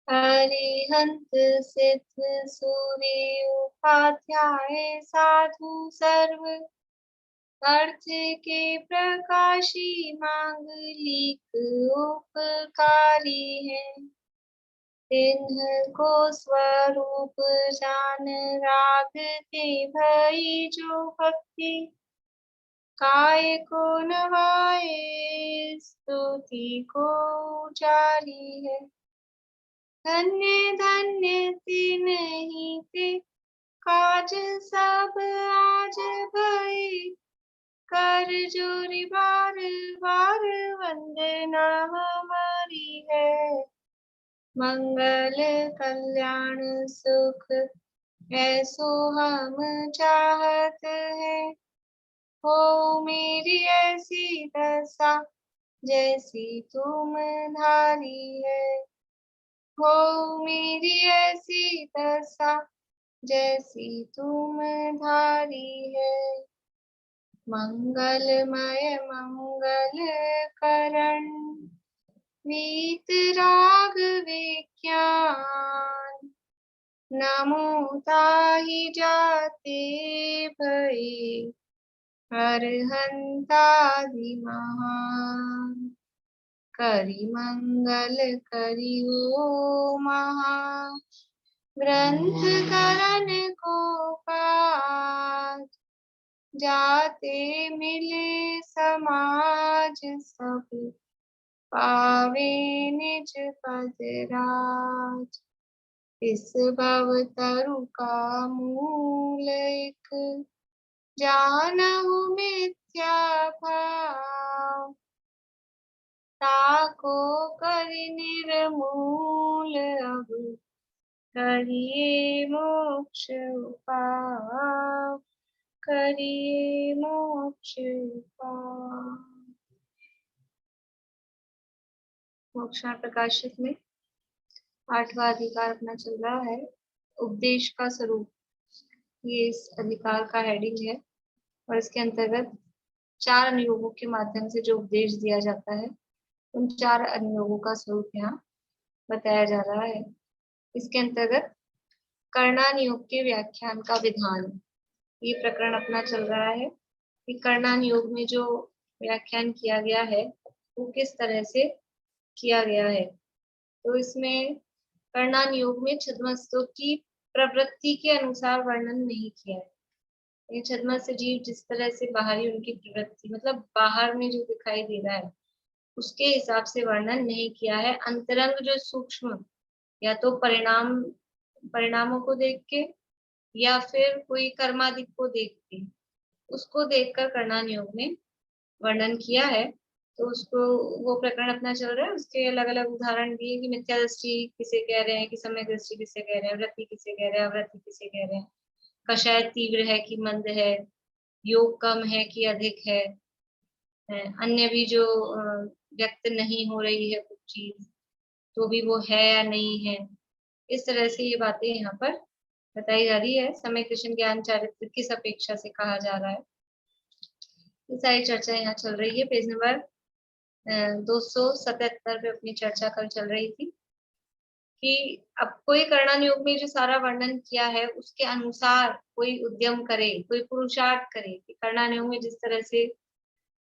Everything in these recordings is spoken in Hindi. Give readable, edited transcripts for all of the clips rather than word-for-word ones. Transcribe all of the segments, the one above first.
अरिहंत सिद्ध सूर्य उपाध्याय साधु सर्व अर्थ के प्रकाशी मांगलिक उपकारी है। तिन्ह स्वरूप जान राग के भई जो भक्ति काय को नवाए स्तुति को जारी है। धन्य धन्य तिन्हीं ते काज सब आज भई कर जोरी बार बार वंदना हमारी है। मंगल कल्याण सुख ऐसो हम चाहत है। हो मेरी ऐसी दशा जैसी तुम धारी है। हो मेरी ऐसी दशा जैसी तुम धारी है। मंगलमय मंगल करण वीत राग विज्ञान नमो ताहि जाते भई अरहंतादि महान। करि मंगल करि हो महा ग्रंथ करण को पाठ जाते मिले समाज सब पावे निज पद राज। इस भव तरु का मूल एक जानहु मिथ्या भाव ताको करि निर्मूल अब करिए मोक्ष उपाय करिए मोक्ष उपाय। मोक्षण प्रकाशित में 8वां अधिकार अपना चल रहा है, उपदेश का स्वरूप। ये इस अधिकार का हेडिंग है और इसके अंतर्गत 4 अनुयोगों के माध्यम से जो उपदेश दिया जाता है उन 4 अनुयोगों का स्वरूप यहाँ बताया जा रहा है। इसके अंतर्गत कर्णानुयोग के व्याख्यान का विधान, ये प्रकरण अपना चल रहा है कि कर्णानुयोग में जो व्याख्यान किया गया है वो किस तरह से किया गया है। तो इसमें कर्णानुयोग में छद्मस्तों की प्रवृत्ति के अनुसार वर्णन नहीं किया है। ये छद्मस्त जीव जिस तरह से बाहरी उनकी प्रवृत्ति मतलब बाहर में जो दिखाई दे रहा है उसके हिसाब से वर्णन नहीं किया है। अंतरंग जो सूक्ष्म या तो परिणामों को देख के या फिर कोई कर्मादिक को देख के उसको देखकर कर्णानुयोग में वर्णन किया है। तो उसको वो प्रकरण अपना चल रहा है, उसके अलग अलग उदाहरण दिए कि मिथ्या दृष्टि किसे कह रहे हैं, कि समय दृष्टि किसे कह रहे हैं, वृत्ति किसे कह रहे हैं, अवृत्ति किसे कह रहे हैं, कषाय तीव्र है कि मंद है, योग कम है कि अधिक है, अन्य भी जो व्यक्त नहीं हो रही है कुछ चीज तो भी वो है या नहीं है। इस तरह से ये बातें यहाँ पर बताई जा रही है। समय कृष्ण ज्ञान चारित्र किस अपेक्षा से कहा जा रहा है, ये सारी चर्चा यहाँ चल रही है। पेज नंबर 277 पे अपनी चर्चा कल चल रही थी कि अब कोई कर्णानुयोग में जो सारा वर्णन किया है उसके अनुसार कोई उद्यम करे, कोई पुरुषार्थ करे कि कर्णानुयोग में जिस तरह से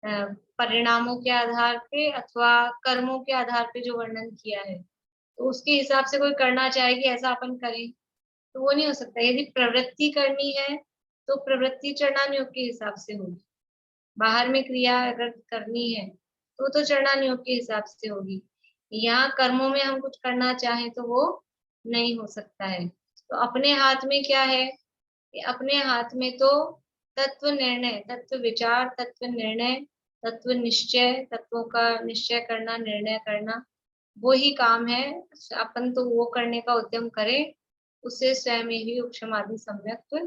परिणामों के आधार पे अथवा कर्मों के आधार पे जो वर्णन किया है तो उसके हिसाब से कोई करना चाहे कि ऐसा अपन करें तो वो नहीं हो सकता। यदि प्रवृत्ति करनी है तो प्रवृत्ति कर्णानुयोग के हिसाब से होगी, बाहर में क्रिया अगर करनी है तो चरणानुयोग के हिसाब से होगी। यहाँ कर्मों में हम कुछ करना चाहें तो वो नहीं हो सकता है। तो अपने हाथ में क्या है, अपने हाथ में तो तत्व निर्णय, तत्व विचार, तत्व निर्णय, तत्व निश्चय, तत्वों का निश्चय करना, निर्णय करना, वो ही काम है। अपन तो वो करने का उद्यम करें, उससे स्वयं ही उपशमादि सम्यक्त्व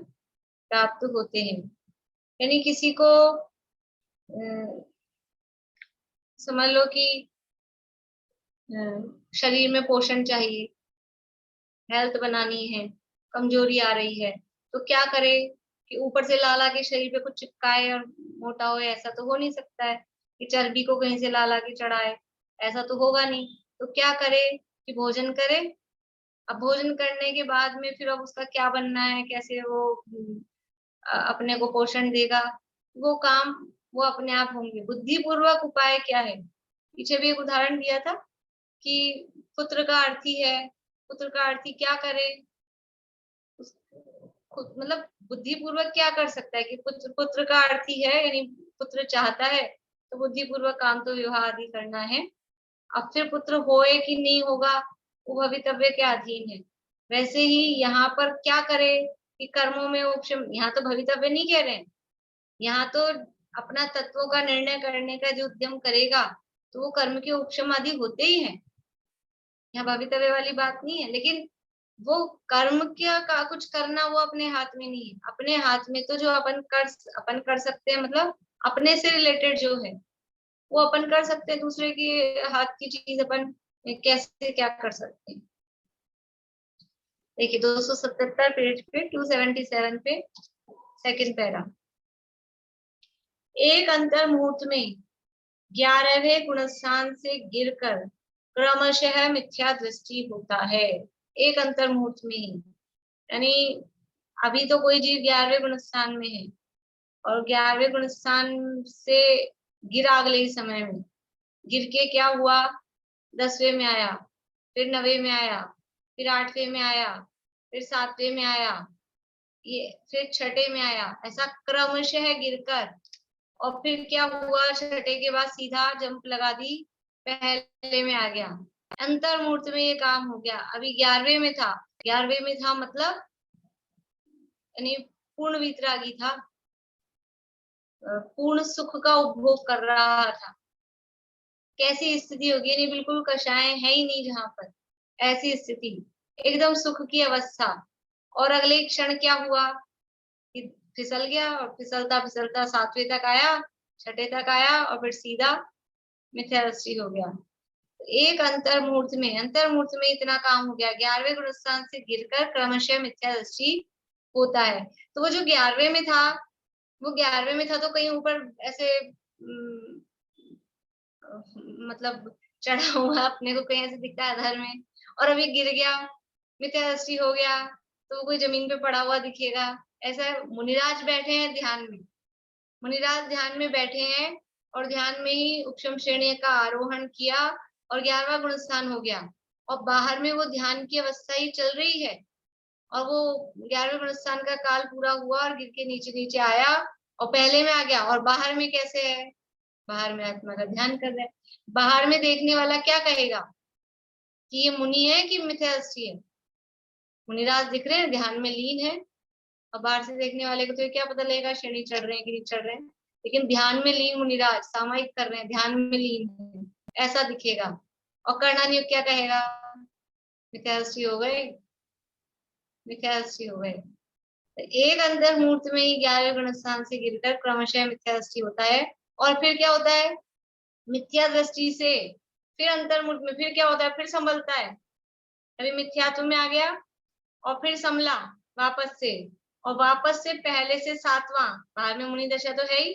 प्राप्त होते हैं। यानी किसी को समझ लो कि शरीर में पोषण चाहिए, हेल्थ बनानी है, कमजोरी आ रही है तो क्या करे कि ऊपर से ला ला के शरीर पे कुछ चिपकाए और मोटा हो, ऐसा तो हो नहीं सकता है कि चर्बी को कहीं से ला ला के चढ़ाए, ऐसा तो होगा नहीं। तो क्या करे कि भोजन करे अब भोजन करने के बाद में फिर अब उसका क्या बनना है, कैसे वो अपने को पोषण देगा, वो काम वो अपने आप होंगे। बुद्धिपूर्वक उपाय क्या है, पीछे भी एक उदाहरण दिया था कि पुत्र का अर्थी है, पुत्र का अर्थी क्या करे, खुद मतलब बुद्धिपूर्वक क्या कर सकता है कि पुत्र पुत्र का अर्थी है, यानी पुत्र चाहता है तो बुद्धिपूर्वक काम तो विवाह आदि करना है। अब फिर पुत्र होए कि नहीं होगा वो भवितव्य के अधीन है। वैसे ही यहाँ पर क्या करे कि कर्मों में उपशम, यहाँ तो भवितव्य नहीं कह रहे हैं, यहाँ तो अपना तत्वों का निर्णय करने का जो उद्यम करेगा तो वो कर्म के उपशम आदि होते ही हैं, यहाँ भवितव्य वाली बात नहीं है। लेकिन वो कर्म क्या का कुछ करना वो अपने हाथ में नहीं है, अपने हाथ में तो जो अपन कर सकते हैं, मतलब अपने से रिलेटेड जो है वो अपन कर सकते हैं, दूसरे के हाथ की चीज अपन कैसे क्या कर सकते हैं। देखिए 277 पेज पे 277 पे सेकंड पैरा, एक अंतर मुहूर्त में 11वें गुणस्थान से गिरकर क्रमशः मिथ्या दृष्टि होता है। एक अंतर मुहूर्त में ही, यानी अभी तो कोई जीव 11वें गुणस्थान में है और 11वें गुणस्थान से गिरा अगले ही समय में, गिर के क्या हुआ, 10वें में आया, फिर 9वें में आया, फिर 8वें में आया, फिर 7वें में आया, ये फिर 6ठे में आया, ऐसा क्रमशः गिरकर, और फिर क्या हुआ, 6ठे के बाद सीधा जंप लगा दी, पहले में आ गया। अंतर मुहूर्त में ये काम हो गया। अभी 11वें में था, 11वें में था मतलब यानी पूर्ण वितरागी था, पूर्ण सुख का उपभोग कर रहा था। कैसी स्थिति होगी, यानी बिल्कुल कषाय है ही नहीं जहां पर, ऐसी स्थिति, एकदम सुख की अवस्था। और अगले क्षण क्या हुआ कि फिसल गया, और फिसलता फिसलता 7वें तक आया, 6ठे तक आया, और फिर सीधा मिथ्या दृष्टि हो गया। एक अंतर मुहूर्त में इतना काम हो गया, 11वें गुणस्थान से गिरकर क्रमशः मिथ्या दृष्टि होता है। तो वो जो 11वें में था, वो 11वें में था तो कहीं ऊपर ऐसे मतलब चढ़ा हुआ अपने को कहीं ऐसे दिखता है आधार में, और अभी गिर गया, मिथ्या दृष्टि हो गया, तो वो कोई जमीन पे पड़ा हुआ दिखेगा। ऐसा मुनिराज बैठे हैं ध्यान में, मुनिराज ध्यान में बैठे हैं और ध्यान में ही उपशम श्रेणी का आरोहण किया और 11वां गुण स्थान हो गया, और बाहर में वो ध्यान की अवस्था ही चल रही है, और वो 11वें गुण स्थान का काल पूरा हुआ और गिर के नीचे नीचे आया और पहले में आ गया। और बाहर में कैसे है, बाहर में आत्मा का ध्यान कर रहा है, बाहर में देखने वाला क्या कहेगा कि ये मुनि है कि मिथ्या दृष्टि है, मुनिराज दिख रहे हैं, ध्यान में लीन है, और बाहर से देखने वाले को तो क्या पता लगेगा श्रेणी चढ़ रहे हैं कि नहीं चढ़ रहे हैं, लेकिन ध्यान में लीन मुनिराज सामायिक कर रहे हैं, ध्यान में लीन है, ऐसा दिखेगा। और कर्णानियुक्त क्या कहेगा, मिथ्या दृष्टि हो गए, मिथ्या दृष्टि हो गए। तो एक अंतर मुहूर्त में ही 11वें गुण स्थान से गिरकर क्रमशः मिथ्या दृष्टि होता है। और फिर क्या होता है, मिथ्या दृष्टि से फिर अंतर मुहूर्त में फिर क्या होता है, फिर संभलता है, अभी मिथ्यात्व में आ गया और फिर संभला वापस से, और वापस से पहले से 7वां, बाहर में मुनि दशा तो है ही,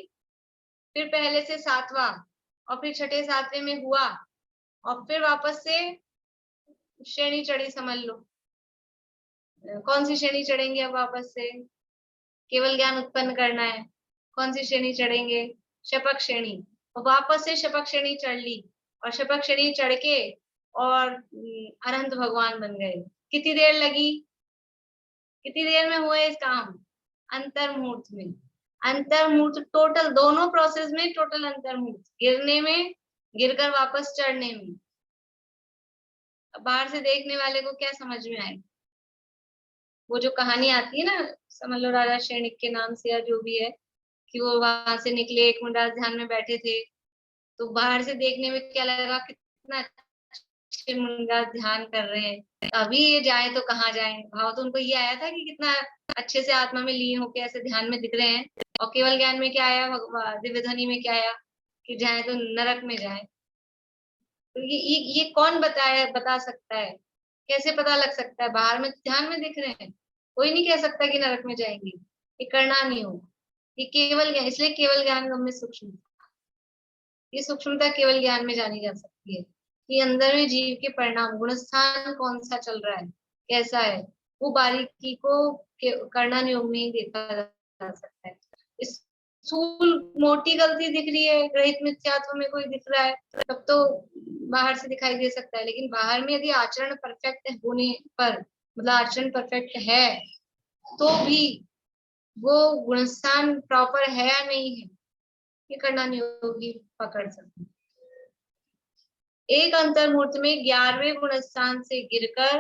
फिर पहले से 7वां, और फिर 6ठे 7वें में हुआ, और फिर वापस से श्रेणी चढ़ी, समझ लो कौन सी श्रेणी चढ़ेंगे अब वापस से, केवल ज्ञान उत्पन्न करना है, कौन सी श्रेणी चढ़ेंगे, शपक श्रेणी, और वापस से शपक श्रेणी चढ़ ली, और शपक श्रेणी चढ़ के और अनंत भगवान बन गए। कितनी देर लगी, कितनी देर में हुए इस काम, अंतर मुहूर्त में, अंतर मुहूर्त टोटल, दोनों प्रोसेस में टोटल अंतर मुहूर्त, गिरने में, गिरकर वापस चढ़ने में। बाहर से देखने वाले को क्या समझ में आए, वो जो कहानी आती है ना, समझ लो राजा श्रेणिक के नाम से या जो भी है, कि वो वहां से निकले, एक मुनिराज ध्यान में बैठे थे, तो बाहर से देखने में क्या लगा, कितना अच्छे मुनिराज ध्यान कर रहे हैं, अभी ये जाए तो कहाँ जाए, भाव तो उनको ये आया था कि कितना अच्छे से आत्मा में लीन होके ऐसे ध्यान में दिख रहे हैं, और केवल ज्ञान में क्या आया, दिव्य ध्वनि में क्या आया कि जाए तो नरक में जाए। तो ये कौन बता सकता है, कैसे पता लग सकता है, बाहर में ध्यान में दिख रहे हैं, कोई नहीं कह सकता कि नरक में जाएंगे, ये करना नहीं हो, ये केवल ज्ञान, इसलिए केवल ज्ञान गम्य सूक्ष्म, ये सूक्ष्मता केवल ज्ञान में जानी जा सकती है कि अंदर में जीव के परिणाम, गुणस्थान कौन सा चल रहा है, कैसा है, वो बारीकी को कर्णन योग में ही देखा जा सकता है। स्थूल मोटी गलती दिख रही है, ग्रहित मिथ्यात्व में कोई दिख रहा है, तब तो बाहर से दिखाई दे सकता है। लेकिन बाहर में यदि आचरण परफेक्ट होने पर, मतलब आचरण परफेक्ट है, तो भी वो गुणस्थान प्रॉपर है या नहीं है, ये कर्णन योग ही पकड़ सकते हैं। एक अंतर्मूर्त में 11वें गुणस्थान से गिरकर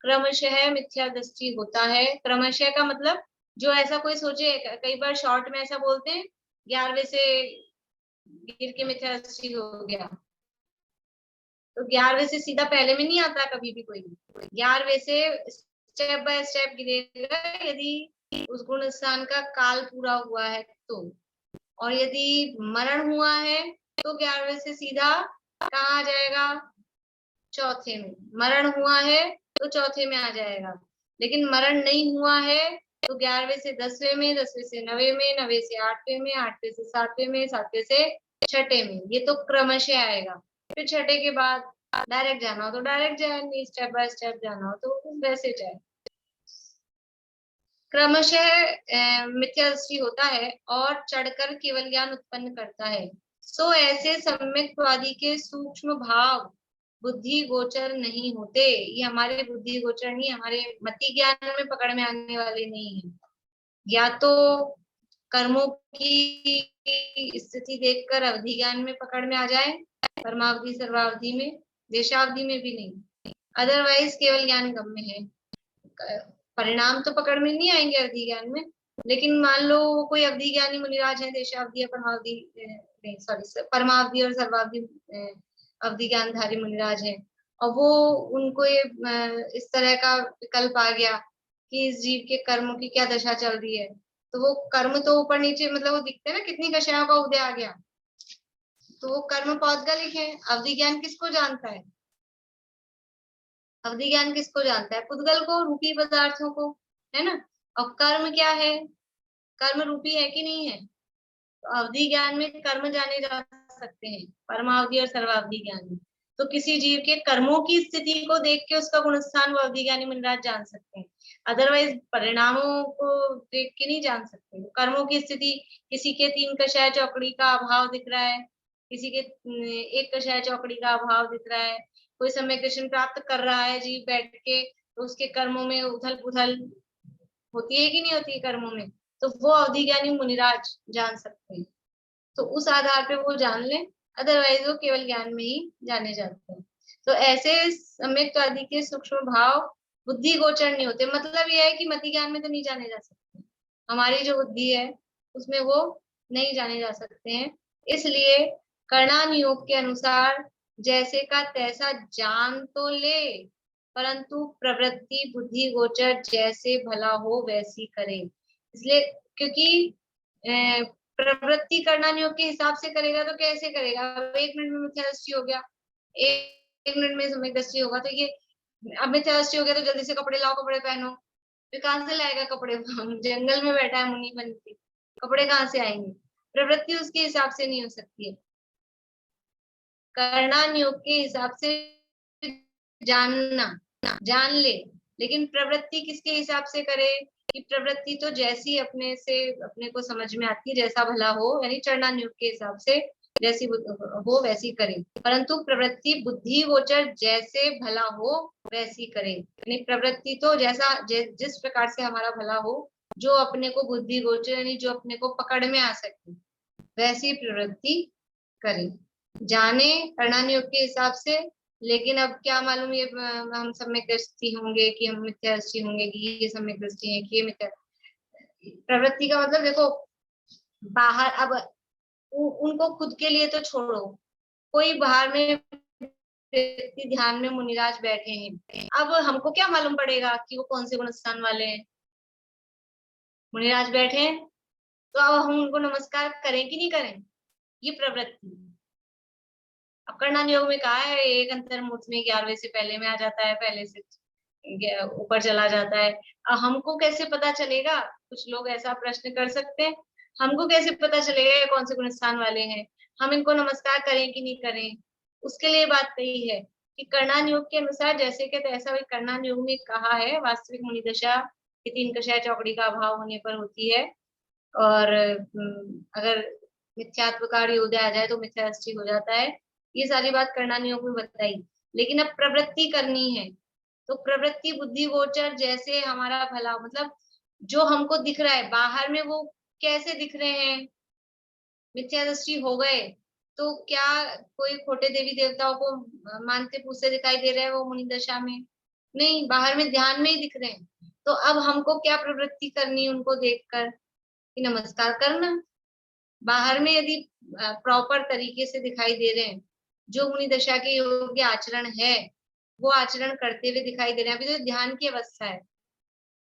क्रमशः मिथ्या दृष्टि होता है। क्रमशः का मतलब जो ऐसा कोई सोचे, कई बार शॉर्ट में ऐसा बोलते हैं 11वें से गिर के मिथ्या दृष्टि हो गया, तो 11वें से सीधा पहले में नहीं आता कभी भी कोई, 11वें से स्टेप बाय स्टेप गिरेगा यदि उस गुण स्थान का काल पूरा हुआ है तो। और यदि मरण हुआ है तो 11वें से सीधा कहाँ आ जाएगा, चौथे में। मरण हुआ है तो चौथे में आ जाएगा। लेकिन मरण नहीं हुआ है तो 11वें से 10वें में, 10वें से 9वें में, 9वें से 8वें में, 8वें से 7वें में, 7वें से 6ठे में, ये तो क्रमशः आएगा। फिर 6ठे के बाद डायरेक्ट जाना हो तो डायरेक्ट जाए, नहीं स्टेप बाय स्टेप जाना हो तो वैसे जाए। क्रमशः मिथ्या दृष्टि होता है और चढ़कर केवल ज्ञान उत्पन्न करता है। सो ऐसे सम्यक्वादी के सूक्ष्म भाव बुद्धि गोचर नहीं होते। ये हमारे बुद्धि गोचर नहीं, हमारे मति ज्ञान में पकड़ में आने वाले नहीं है। या तो कर्मों की स्थिति देखकर अवधि ज्ञान में पकड़ में आ जाए, परमावधि सर्वावधि में, देशावधि में भी नहीं, अदरवाइज केवल ज्ञान गम्य है। परिणाम तो पकड़ में नहीं आएंगे अवधि ज्ञान में। लेकिन मान लो कोई अवधि ज्ञानी मुनिराज है, देशावधि या परमावधि, नहीं सॉरी, परमावधि और सर्वावधि अवधि ज्ञानधारी मुनिराज है, और वो उनको ये इस तरह का विकल्प आ गया कि इस जीव के कर्मों की क्या दशा चल रही है, तो वो कर्म तो ऊपर नीचे, मतलब वो दिखते हैं ना, कितनी कषायों का उदय आ गया, तो वो कर्म पौद्गलिक है। अवधि ज्ञान किसको जानता है, अवधि ज्ञान किसको जानता है, पुद्गल को, रूपी पदार्थों को, है ना। और कर्म क्या है, कर्म रूपी है कि नहीं है, तो अवधि ज्ञान में कर्म जाने जा सकते हैं, परमावधि और सर्वावधि ज्ञान में। तो किसी जीव के कर्मों की स्थिति को देख के उसका गुणस्थान वो अवधि ज्ञानी मुनिराज जान सकते हैं, अदरवाइज परिणामों को देख के नहीं जान सकते। कर्मों की स्थिति, किसी के 3 कषाय चौकड़ी का अभाव दिख रहा है, किसी के 1 कषाय चौकड़ी का अभाव दिख रहा है, कोई सम्यक दर्शन प्राप्त कर रहा है जीव बैठ के, तो उसके कर्मों में उथल पुथल होती है कि नहीं होती है कर्मों में, तो वो अवधि ज्ञानी मुनिराज जान सकते हैं। तो उस आधार पे वो जान लें, अदरवाइज वो केवल ज्ञान में ही जाने जाते हैं। तो ऐसे सम्यक्वादी के सूक्ष्म भाव बुद्धि गोचर नहीं होते। मतलब ये है कि मति ज्ञान में तो नहीं जाने जा सकते, हमारी जो बुद्धि है उसमें वो नहीं जाने जा सकते हैं। इसलिए कर्णान योग के अनुसार जैसे का तैसा जान तो ले, परंतु प्रवृत्ति बुद्धि गोचर जैसे भला हो वैसी करे। इसलिए क्योंकि प्रवृत्ति कर्णन योग के हिसाब से करेगा तो कैसे करेगा, 1 मिनट में मिथ्या दृष्टि हो गया, एक मिनट में सम्यक दृष्टि होगा, तो ये अब मिथ्या दृष्टि हो गया तो जल्दी से कपड़े लाओ, कपड़े पहनो, फिर कहाँ से लाएगा कपड़े जंगल में बैठा है मुनि बन के, कपड़े कहाँ से आएंगे। प्रवृत्ति उसके हिसाब से नहीं हो सकती है, कर्णन योग के हिसाब से जानना, जान ले। लेकिन प्रवृत्ति किसके हिसाब से करे, कि प्रवृत्ति तो जैसी अपने से अपने को समझ में आती है, जैसा भला हो, यानी चरणान योग के हिसाब से जैसी हो वैसी करे, परंतु प्रवृत्ति बुद्धि गोचर जैसे भला हो वैसी करे। यानी प्रवृत्ति तो जैसा जिस प्रकार से हमारा भला हो, जो अपने को बुद्धि गोचर यानी जो अपने को पकड़ में आ सके, वैसी प्रवृत्ति करे, जाने कर्णन योग के हिसाब से। लेकिन अब क्या मालूम ये हम सम्यक दृष्टि होंगे कि हम मिथ्या दृष्टि होंगे, कि ये सम्यक दृष्टि है कि ये मिथ्या। प्रवृत्ति का मतलब देखो, बाहर अब उनको खुद के लिए तो छोड़ो, कोई बाहर में व्यक्ति ध्यान में मुनिराज बैठे हैं, अब हमको क्या मालूम पड़ेगा कि वो कौन से गुणस्थान वाले हैं। मुनिराज बैठे हैं तो अब हम उनको नमस्कार करें कि नहीं करें, ये प्रवृत्ति। अब कर्णन योग में कहा है एक अंतर्मुख में 11वें से पहले में आ जाता है, पहले से ऊपर चला जाता है। अब हमको कैसे पता चलेगा, कुछ लोग ऐसा प्रश्न कर सकते हैं, हमको कैसे पता चलेगा ये कौन से गुणस्थान वाले हैं, हम इनको नमस्कार करें कि नहीं करें। उसके लिए बात कही है कि कर्णान योग के अनुसार जैसे के तैसा वही कर्णान योग में कहा है, वास्तविक मुनि दशा ये तीन कषाय चौकड़ी का अभाव होने पर होती है, और अगर मिथ्यात्वकारी उदय आ जाए तो मिथ्या दृष्टि हो जाता है। ये सारी बात कर्णान योग में बताई। लेकिन अब प्रवृत्ति करनी है, तो प्रवृत्ति बुद्धि गोचर जैसे हमारा भला, मतलब जो हमको दिख रहा है बाहर में वो कैसे दिख रहे हैं, मिथ्या दृष्टि हो गए तो क्या कोई खोटे देवी देवताओं को मानते पूछते दिखाई दे रहे हैं वो मुनि दशा में? नहीं, बाहर में ध्यान में ही दिख रहे हैं। तो अब हमको क्या प्रवृत्ति करनी है उनको देखकर, कि नमस्कार करना। बाहर में यदि प्रॉपर तरीके से दिखाई दे रहे हैं, जो मुनि दशा के योग्य आचरण है वो आचरण करते हुए दिखाई दे रहे हैं। अभी तो ध्यान की अवस्था है,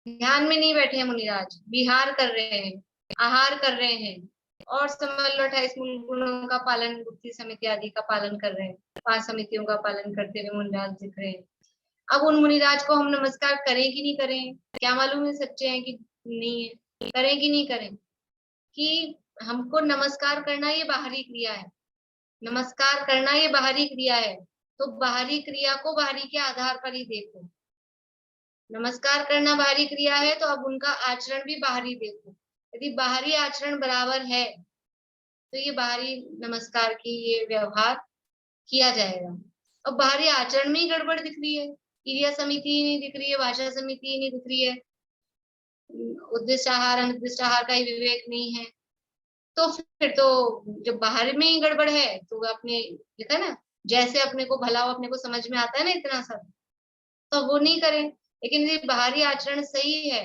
ध्यान में नहीं बैठे हैं मुनिराज, विहार कर रहे हैं, आहार कर रहे हैं, और समझ लो 28 मूल गुणों का पालन, गुप्ति समिति आदि का पालन कर रहे हैं, 5 समितियों का पालन करते हुए मुनिराज दिख रहे हैं। अब उन मुनिराज को हम नमस्कार करें कि नहीं करें, क्या मालूम है सच्चे हैं कि नहीं है, करें कि नहीं करें? कि हमको नमस्कार करना ये बाहरी क्रिया है, नमस्कार करना ये बाहरी क्रिया है, तो बाहरी क्रिया को बाहरी के आधार पर ही देखो। नमस्कार करना बाहरी क्रिया है तो अब उनका आचरण भी बाहरी देखो। यदि बाहरी आचरण बराबर है तो ये बाहरी नमस्कार की ये व्यवहार किया जाएगा। अब बाहरी आचरण में ही गड़बड़ दिख रही है, क्रिया समिति ही नहीं दिख रही है, भाषा समिति ही नहीं दिख रही है, उद्देश्य आहार अनिर्दिष्ट आहार का ही विवेक नहीं है, तो फिर तो जब बाहर में ही गड़बड़ है तो अपने लिखा ना, जैसे अपने को भला हो अपने को समझ में आता है ना इतना सब, तो वो नहीं करें। लेकिन यदि बाहरी आचरण सही है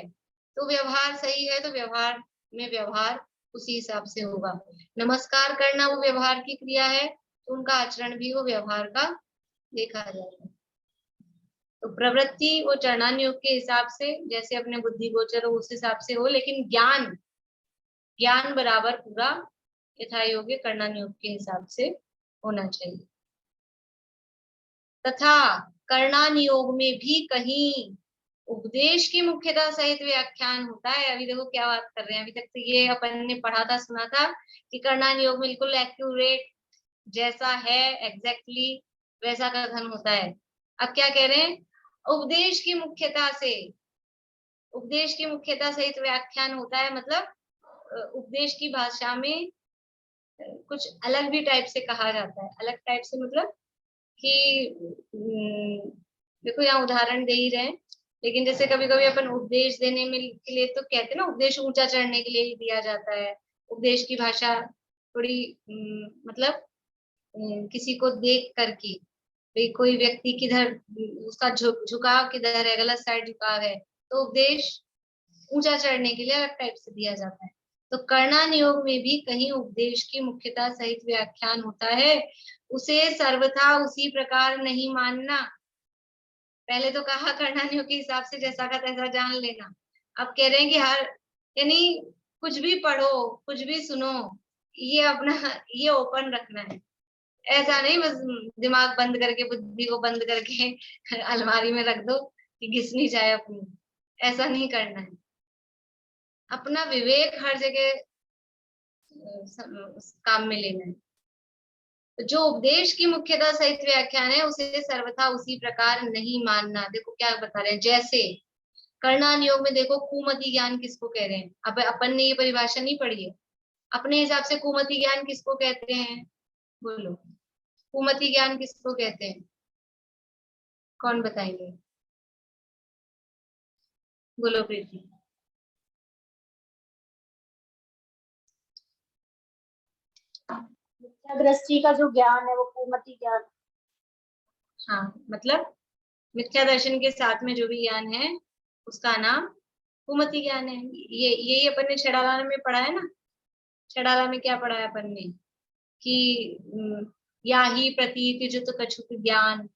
तो व्यवहार सही है, तो व्यवहार में व्यवहार उसी हिसाब से होगा। नमस्कार करना वो व्यवहार की क्रिया है तो उनका आचरण भी वो व्यवहार का देखा जाएगा। तो प्रवृत्ति वो चरणान योग के हिसाब से जैसे अपने बुद्धि गोचर हो उस हिसाब से हो, लेकिन ज्ञान ज्ञान बराबर पूरा यथा योग्य कर्णान योग के हिसाब से होना चाहिए। तथा कर्णान योग में भी कहीं उपदेश की मुख्यता सहित व्याख्यान होता है। अभी देखो क्या बात कर रहे हैं, अभी तक तो ये अपन ने पढ़ा था सुना था कि कर्णान योग बिल्कुल एक्यूरेट जैसा है एग्जैक्टली वैसा कथन होता है। अब क्या कह रहे हैं, उपदेश की मुख्यता से, उपदेश की मुख्यता सहित व्याख्यान होता है, मतलब उपदेश की भाषा में कुछ अलग भी टाइप से कहा जाता है। अलग टाइप से मतलब कि देखो यहाँ उदाहरण दे ही रहे हैं, लेकिन जैसे कभी कभी अपन उपदेश देने में के लिए तो कहते हैं ना, उपदेश ऊंचा चढ़ने के लिए ही दिया जाता है। उपदेश की भाषा थोड़ी मतलब किसी को देख करके, भाई कोई व्यक्ति किधर उसका झुकाव किधर है, गलत साइड झुकाव है, तो उपदेश ऊंचा चढ़ने के लिए अलग टाइप से दिया जाता है। तो कर्णान योग में भी कहीं उपदेश की मुख्यता सहित व्याख्यान होता है, उसे सर्वथा उसी प्रकार नहीं मानना। पहले तो कहा कर्णान योग के हिसाब से जैसा का तैसा जान लेना, अब कह रहे हैं कि हर यानी कुछ भी पढ़ो कुछ भी सुनो, ये अपना ये ओपन रखना है। ऐसा नहीं बस दिमाग बंद करके बुद्धि को बंद करके अलमारी में रख दो कि घिसनी जाए अपनी, ऐसा नहीं करना है। अपना विवेक हर जगह काम में लेना है। तो जो उपदेश की मुख्यता सहित व्याख्यान है उसे सर्वथा उसी प्रकार नहीं मानना। देखो क्या बता रहे हैं, जैसे कर्णान योग में देखो कुमति ज्ञान किसको कह रहे हैं, अब अपन ने ये परिभाषा नहीं पढ़ी है, अपने हिसाब से कुमति ज्ञान किसको कहते हैं, बोलो कुमति ज्ञान किसको कहते हैं, कौन बताएंगे, बोलो प्रीति। मिथ्या दृष्टि का जो ज्ञान है वो कुमति ज्ञान। हाँ, मतलब मिथ्या दर्शन के साथ में जो भी ज्ञान है उसका नाम कुमति ज्ञान है। ये यही अपन ने छड़ाला में पढ़ा है ना। छड़ाला में क्या पढ़ा है अपन ने कि या ही प्रतीति जुत कछुक ज्ञान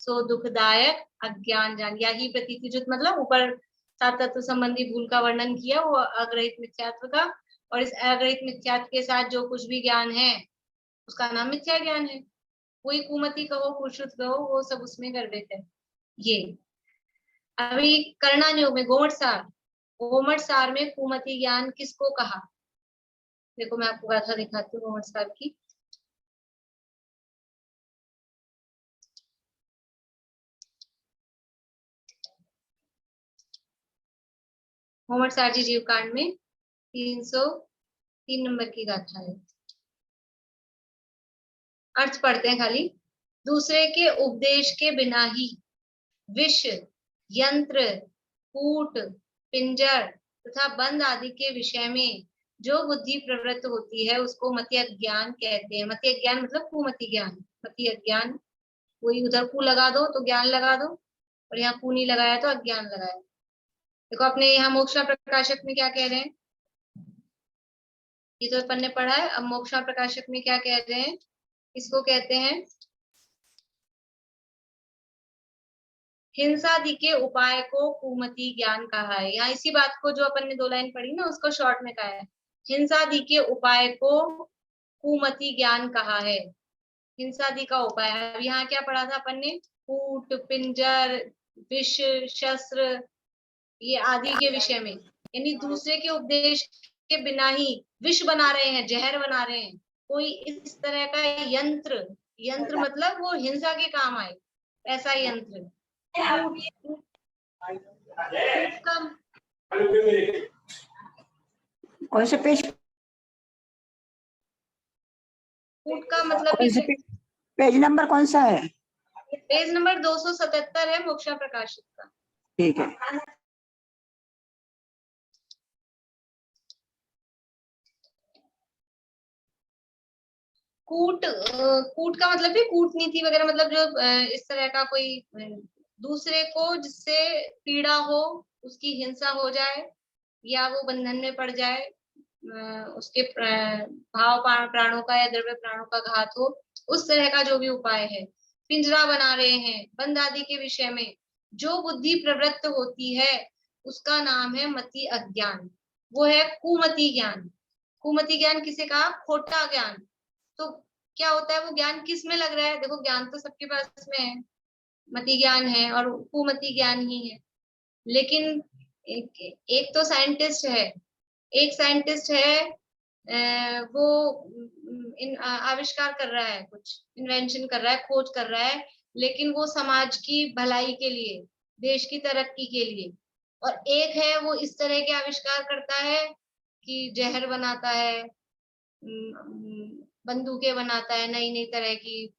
सो दुखदायक अज्ञान जान। या ही प्रतीति जुत मतलब ऊपर सात तत्व संबंधी भूल का वर्णन किया वो अग्रहित मिथ्यात्व का, और इस अग्रहित मिथ्यात्व के साथ जो कुछ भी ज्ञान है उसका नाम मिथ्या ज्ञान है। कोई कुमति कहो कुश्रुत कहो वो सब उसमें गर्भित है। ये अभी कर्णान योग में गोमट सार में कुमति ज्ञान किसको कहा, देखो मैं आपको गाथा दिखाती हूँ गोमट सार की। मोहम्मद सारजी जीव कांड में 303 नंबर की गाथा है। अर्थ पढ़ते हैं खाली। दूसरे के उपदेश के बिना ही विष, यंत्र, कूट, पिंजर तथा बंद आदि के विषय में जो बुद्धि प्रवृत्त होती है उसको मति अज्ञान कहते हैं। मति अज्ञान मतलब कुमति ज्ञान। मति अज्ञान, कोई उधर कु लगा दो तो ज्ञान लगा दो, और यहाँ कु नहीं लगाया तो अज्ञान लगाया। देखो अपने यहाँ मोक्षा प्रकाशक में क्या कह रहे हैं, ये तो अपन ने पढ़ा है। अब मोक्षा प्रकाशक में क्या कह रहे हैं, इसको कहते हैं हिंसादि के उपाय को कुमति ज्ञान कहा है। यहाँ इसी बात को जो अपन ने 2 लाइन पढ़ी ना उसको शॉर्ट में कहा है, हिंसादि के उपाय को कुमति ज्ञान कहा है। हिंसादि का उपाय, अब यहाँ क्या पढ़ा था अपन ने, कूट, पिंजर, विष, शस्त्र, ये आदि के विषय में, यानी दूसरे के उपदेश के बिना ही विष बना रहे हैं, जहर बना रहे हैं, कोई इस तरह का यंत्र, यंत्र मतलब वो हिंसा के काम आए ऐसा यंत्र। कौन से पेज, कूट का मतलब पेज नंबर कौन सा है? पेज नंबर 277 है मोक्षा प्रकाशित का। ठीक है। कूट, कूट का मतलब भी कूटनीति वगैरह, मतलब जो इस तरह का कोई दूसरे को जिससे पीड़ा हो, उसकी हिंसा हो जाए या वो बंधन में पड़ जाए, उसके भाव प्राणों का या द्रव्य प्राणों का घात हो, उस तरह का जो भी उपाय है। पिंजरा बना रहे हैं, बंद आदि के विषय में जो बुद्धि प्रवृत्त होती है उसका नाम है मति अज्ञान, वो है कुमति ज्ञान। कुमति ज्ञान किसे कहा, खोटा ज्ञान। तो क्या होता है, वो ज्ञान किस में लग रहा है, देखो ज्ञान तो सबके पास में है, मति ज्ञान है और कुमति ज्ञान ही है। लेकिन एक तो साइंटिस्ट है, एक साइंटिस्ट है, वो आविष्कार कर रहा है, कुछ इन्वेंशन कर रहा है, खोज कर रहा है, लेकिन वो समाज की भलाई के लिए, देश की तरक्की के लिए। और एक है वो इस तरह के आविष्कार करता है कि जहर बनाता है, बंदूकें बनाता है नई नई तरह की,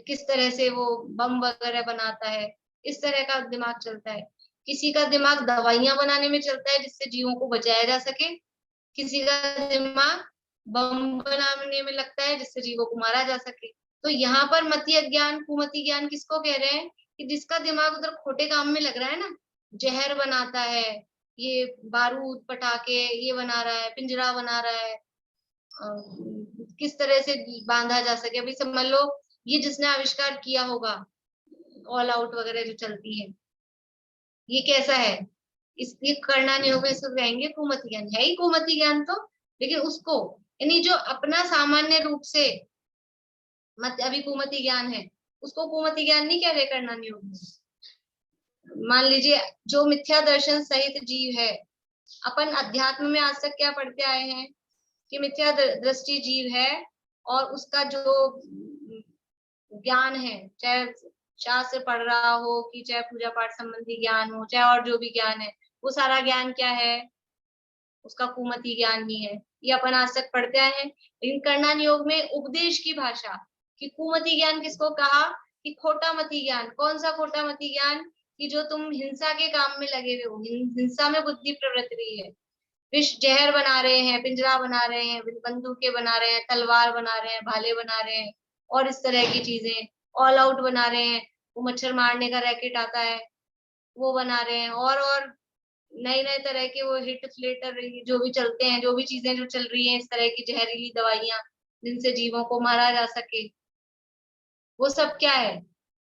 किस तरह से वो बम वगैरह बनाता है, इस तरह का दिमाग चलता है। किसी का दिमाग दवाइयां बनाने में चलता है जिससे जीवों को बचाया जा सके, किसी का दिमाग बम बनाने में लगता है जिससे जीवों को मारा जा सके। तो यहाँ पर मति अज्ञान कुमति ज्ञान किसको कह रहे हैं, कि जिसका दिमाग उधर खोटे काम में लग रहा है ना, जहर बनाता है, ये बारूद पटाखे ये बना रहा है, पिंजरा बना रहा है, किस तरह से बांधा जा सके। अभी समझ लो ये जिसने आविष्कार किया होगा, ऑल आउट वगैरह जो चलती है, ये कैसा है, इसलिए करना नहीं होगा, इसको कहेंगे कुमति ज्ञान। है ही कुमति ज्ञान तो, लेकिन उसको यानी जो अपना सामान्य रूप से मत अभी कुमति ज्ञान है, उसको कुमति ज्ञान नहीं कह रहे करना नहीं होगा। मान लीजिए जो मिथ्या दर्शन सहित जीव है, अपन अध्यात्म में आज तक क्या पढ़ते आए हैं कि मिथ्या दृष्टि जीव है, और उसका जो ज्ञान है, चाहे शास्त्र पढ़ रहा हो कि चाहे पूजा पाठ संबंधी ज्ञान हो, चाहे और जो भी ज्ञान है, वो सारा ज्ञान क्या है, उसका कुमति ज्ञान ही है। ये अपन आज तक पढ़ते आए हैं। लेकिन कर्णन योग में उपदेश की भाषा कि कुमति ज्ञान किसको कहा, कि खोटा मति ज्ञान। कौन सा खोटा मति ज्ञान, कि जो तुम हिंसा के काम में लगे हुए हो, हिंसा में बुद्धि प्रवृत्त रही है, विष जहर बना रहे हैं, पिंजरा बना रहे हैं, बंदूकें बना रहे हैं, तलवार बना रहे हैं, भाले बना रहे हैं, और इस तरह की चीजें ऑल आउट बना रहे हैं। वो मच्छर मारने का रैकेट आता है वो बना रहे हैं, और नए नए तरह के वो हिट फ्लेटर जो भी चलते हैं, जो भी चीजें जो चल रही हैं, इस तरह की जहरीली दवाइयां जिनसे जीवों को मारा जा सके, वो सब क्या है,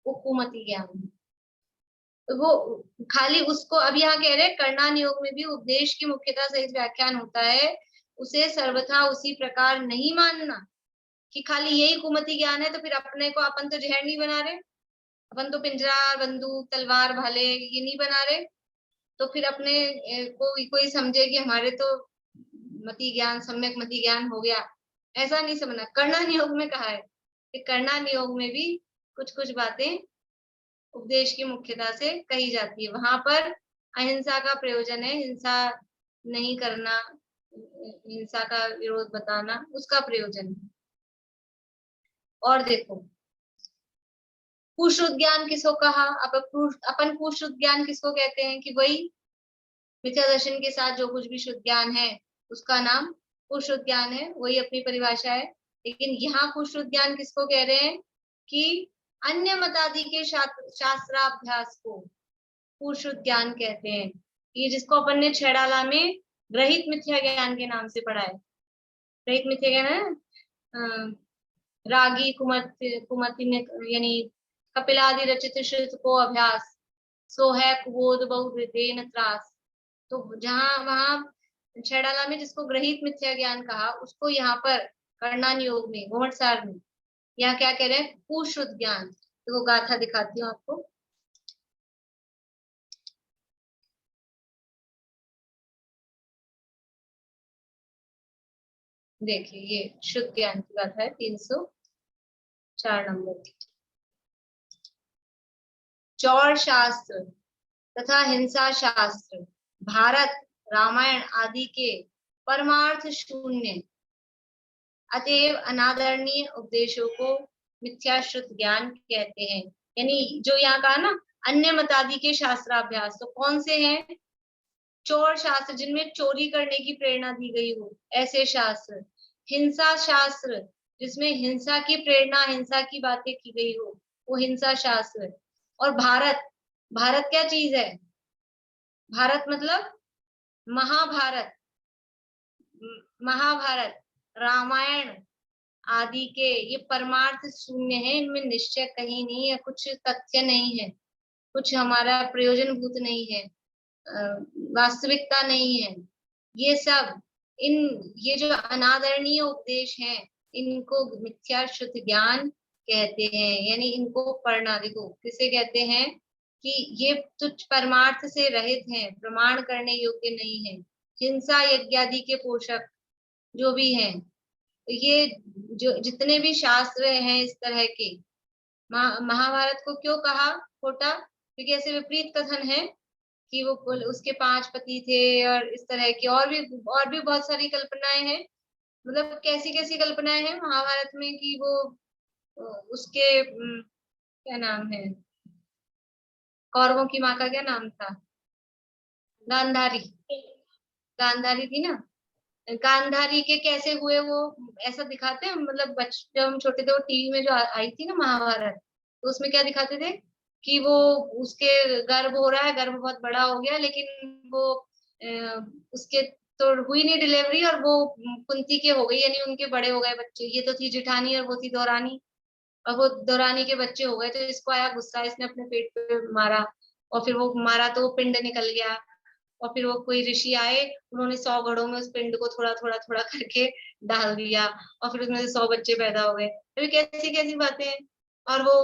वो कुमति ज्ञान है। तो वो खाली उसको अब यहाँ कह रहे हैं कर्णन योग में भी उपदेश की मुख्यता सहित व्याख्यान होता है, उसे सर्वथा उसी प्रकार नहीं मानना कि खाली यही कुमति ज्ञान है, तो फिर अपने को अपन तो जहर नहीं बना रहे, अपन तो पिंजरा बंदूक तलवार भाले ये नहीं बना रहे, तो फिर अपने को कोई समझे कि हमारे तो मति ज्ञान सम्यक मति ज्ञान हो गया, ऐसा नहीं समझना। कर्णन योग में कहा है कि कर्णन योग में भी कुछ कुछ बातें उपदेश की मुख्यता से कही जाती है, वहां पर अहिंसा का प्रयोजन है, हिंसा नहीं करना, हिंसा का विरोध बताना, उसका प्रयोजन है। और देखो, कुश्रुत ज्ञान किसको कहा? अपन कुश्रुत ज्ञान किसको कहते हैं? कि वही मिथ्या दर्शन के साथ जो कुछ भी शुद्ध ज्ञान है उसका नाम कुश्रुत ज्ञान है, वही अपनी परिभाषा है। लेकिन यहाँ कुश्रुत ज्ञान किसको कह रहे हैं? कि अन्य मतादि के शास्त्राभ्यास को कुश्रुत ज्ञान कहते हैं। ये जिसको अपन ने छेड़ाला में रहित मिथ्या ज्ञान के नाम से पढ़ा है। रहित मिथ्या ज्ञान है, रागी कुमति ने, यानी कपिलादि रचित श्रुत को अभ्यास, सो है कुबोध बहु त्रास। तो जहां वहां छेड़ाला में जिसको ग्रहित मिथ्या ज्ञान कहा, उसको यहाँ पर कर्णान योग में घुमटसार में यहाँ क्या कह रहे हैं? कुश्रुत ज्ञान। तो वो गाथा दिखाती हूँ आपको। देखिए, ये शुद्ध ज्ञान की गाथा है 304 नंबर की। चौर शास्त्र तथा हिंसा शास्त्र भारत रामायण आदि के परमार्थ शून्य अतएव अनादरणीय उपदेशों को मिथ्या शुद्ध ज्ञान कहते हैं। यानी जो यहाँ कहा ना, अन्य मतादि के शास्त्राभ्यास, तो कौन से हैं? चोर शास्त्र, जिनमें चोरी करने की प्रेरणा दी गई हो, ऐसे शास्त्र। हिंसा शास्त्र, जिसमें हिंसा की प्रेरणा, हिंसा की बातें की गई हो, वो हिंसा शास्त्र। और भारत, भारत क्या चीज है? भारत मतलब महाभारत, महाभारत रामायण आदि के ये परमार्थ शून्य है, इनमें निश्चय कहीं नहीं है, कुछ तथ्य नहीं है, कुछ हमारा प्रयोजन भूत नहीं है, वास्तविकता नहीं है। ये सब ये जो अनादरणीय उपदेश हैं, इनको मिथ्या शुद्ध ज्ञान कहते हैं। यानी इनको पढ़ना, देखो किसे कहते हैं? कि ये तुच्छ परमार्थ से रहित हैं, प्रमाण करने योग्य नहीं है। हिंसा यज्ञादि के पोषक जो भी हैं, ये जो जितने भी शास्त्र हैं इस तरह के, महाभारत को क्यों कहा खोटा? क्योंकि ऐसे विपरीत कथन है कि वो उसके 5 पति थे, और इस तरह की और भी बहुत सारी कल्पनाएं हैं। मतलब कैसी कैसी कल्पनाएं हैं महाभारत में कि वो उसके क्या नाम है, कौरवों की माँ का क्या नाम था? गांधारी। गांधारी थी ना। गांधारी के कैसे हुए वो ऐसा दिखाते हैं। मतलब जब हम छोटे थे, वो टीवी में जो आई थी ना महाभारत, तो उसमें क्या दिखाते थे कि वो उसके गर्भ हो रहा है, गर्भ बहुत बड़ा हो गया, लेकिन वो उसके तो हुई नहीं डिलीवरी, और वो कुंती के हो गई, यानी उनके बड़े हो गए बच्चे। ये तो थी जेठानी और वो थी दौरानी, और वो दौरानी के बच्चे हो गए। तो इसको आया गुस्सा, इसने अपने पेट पे मारा, और फिर वो मारा तो वो पिंड निकल गया। और फिर वो कोई ऋषि आए, उन्होंने 100 घड़ों में उस पिंड को थोड़ा थोड़ा थोड़ा करके डाल दिया, और फिर उसमें से 100 बच्चे पैदा हो गए। तो कैसी कैसी बातें हैं। और वो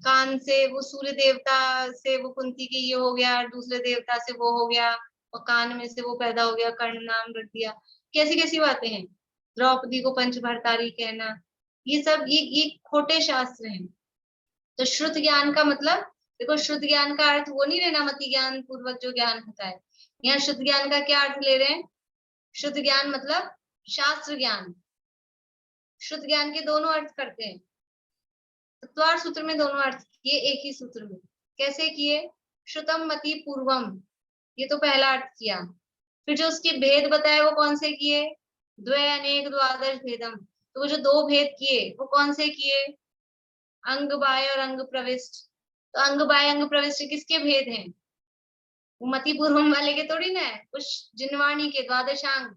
कान से वो सूर्य देवता से वो कुंती की ये हो गया, दूसरे देवता से वो हो गया, और कान में से वो पैदा हो गया, कर्ण नाम रख दिया। कैसी कैसी बातें हैं। द्रौपदी को पंचभर्तारी कहना, ये सब ये खोटे शास्त्र हैं। तो श्रुत ज्ञान का मतलब, देखो शुद्ध ज्ञान का अर्थ वो नहीं लेना मति ज्ञान पूर्वक जो ज्ञान होता है। यहाँ शुद्ध ज्ञान का क्या अर्थ ले रहे हैं? शुद्ध ज्ञान मतलब शास्त्र ज्ञान। शुद्ध ज्ञान के दोनों अर्थ करते हैं। तत्वार सूत्र में दोनों अर्थ किए एक ही सूत्र में। कैसे किए? श्रुतम मति पूर्वम, ये तो पहला अर्थ किया। फिर जो उसके भेद बताए वो कौन से किए? द्वय अनेक द्वादश भेदम। तो वो जो 2 भेद किए वो कौन से किए? अंग बाह्य और अंग प्रविष्ट। तो अंग बाह्य अंग प्रविष्ट किसके भेद हैं? वो मति पूर्वम वाले के थोड़ी ना है, कुछ जिनवाणी के द्वादशांग,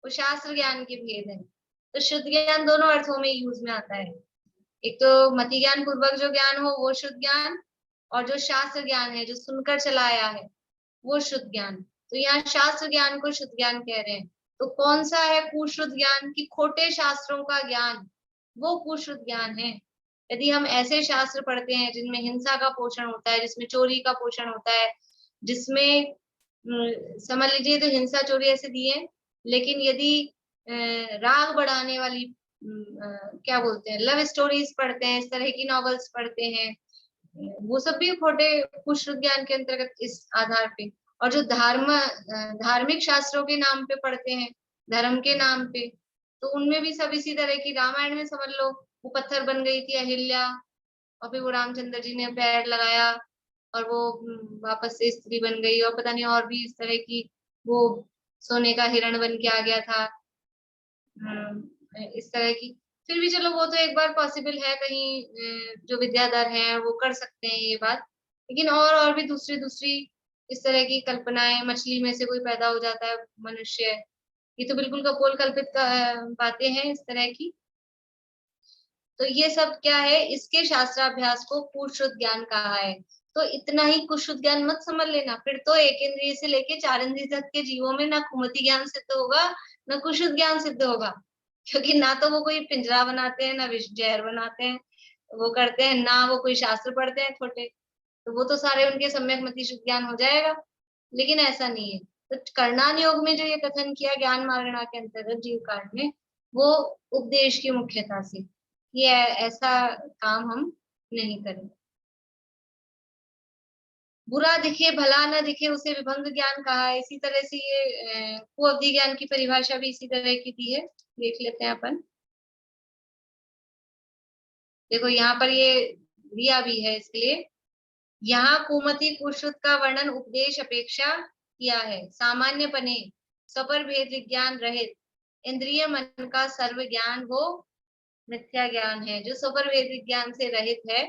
वो शास्त्र ज्ञान के भेद हैं। तो शुद्ध ज्ञान दोनों अर्थों में यूज में आता है। एक तो मति ज्ञान पूर्वक जो ज्ञान हो वो शुद्ध ज्ञान, और जो शास्त्र ज्ञान है जो सुनकर चला आया है वो शुद्ध ज्ञान। तो यहाँ शास्त्र ज्ञान को शुद्ध ज्ञान कह रहे हैं। तो कौन सा है कुशुद्ध ज्ञान? की खोटे शास्त्रों का ज्ञान, वो कुशुद्ध ज्ञान है। यदि हम ऐसे शास्त्र पढ़ते हैं जिनमें हिंसा का पोषण होता है, जिसमें चोरी का पोषण होता है, जिसमें समझ लीजिए तो हिंसा चोरी ऐसे दिए, लेकिन यदि राग बढ़ाने वाली क्या बोलते हैं, लव स्टोरीज पढ़ते हैं, इस तरह की नॉवेल्स पढ़ते हैं, वो सब भी खोटे कुशुद्ध ज्ञान के अंतर्गत इस आधार पे। और जो धार्मिक शास्त्रों के नाम पे पढ़ते हैं, धर्म के नाम पे, तो उनमें भी सब इसी तरह की, रामायण में समझ लो वो पत्थर बन गई थी अहिल्या, और फिर वो रामचंद्र जी ने पैर लगाया और वो वापस से स्त्री बन गई, और पता नहीं और भी इस तरह की, वो सोने का हिरण बन के आ गया था, इस तरह की। फिर भी चलो वो तो एक बार पॉसिबल है, कहीं जो विद्याधर हैं वो कर सकते हैं ये बात, लेकिन और भी दूसरी दूसरी इस तरह की कल्पनाएं, मछली में से कोई पैदा हो जाता है मनुष्य, ये तो बिल्कुल कपोल कल्पित बातें हैं इस तरह की। तो ये सब क्या है, इसके शास्त्राभ्यास को कुशुद्ध ज्ञान कहा है। तो इतना ही कुशुद्ध ज्ञान मत समझ लेना, फिर तो एक इंद्रिय से लेके 4 इंद्रिय तक के जीवों में ना कुमति ज्ञान सिद्ध होगा, ना कुशुद्ध ज्ञान सिद्ध होगा, क्योंकि ना तो वो कोई पिंजरा बनाते हैं, ना विष जहर बनाते हैं, वो करते हैं, ना वो कोई शास्त्र पढ़ते हैं छोटे, तो वो तो सारे उनके सम्यक मति शुद्ध ज्ञान हो जाएगा। लेकिन ऐसा नहीं है। तो करणान योग में जो ये कथन किया ज्ञान मार्गणा के अंतर्गत जीव कांड में, वो उपदेश की मुख्यता से, ये ऐसा काम हम नहीं करें। बुरा दिखे भला न दिखे उसे विभंग ज्ञान कहा है। इसी तरह से ये कुअवधि ज्ञान की परिभाषा भी इसी तरह की दी है, देख लेते हैं अपन। देखो यहाँ पर ये दिया भी है इसके लिए, यहाँ कुमति कुशुद्ध का वर्णन उपदेश अपेक्षा किया है। सामान्य पने सपर भेद विज्ञान रहित इंद्रिय मन का सर्व ज्ञान वो मिथ्या ज्ञान है। जो सपर भेद विज्ञान से रहित है,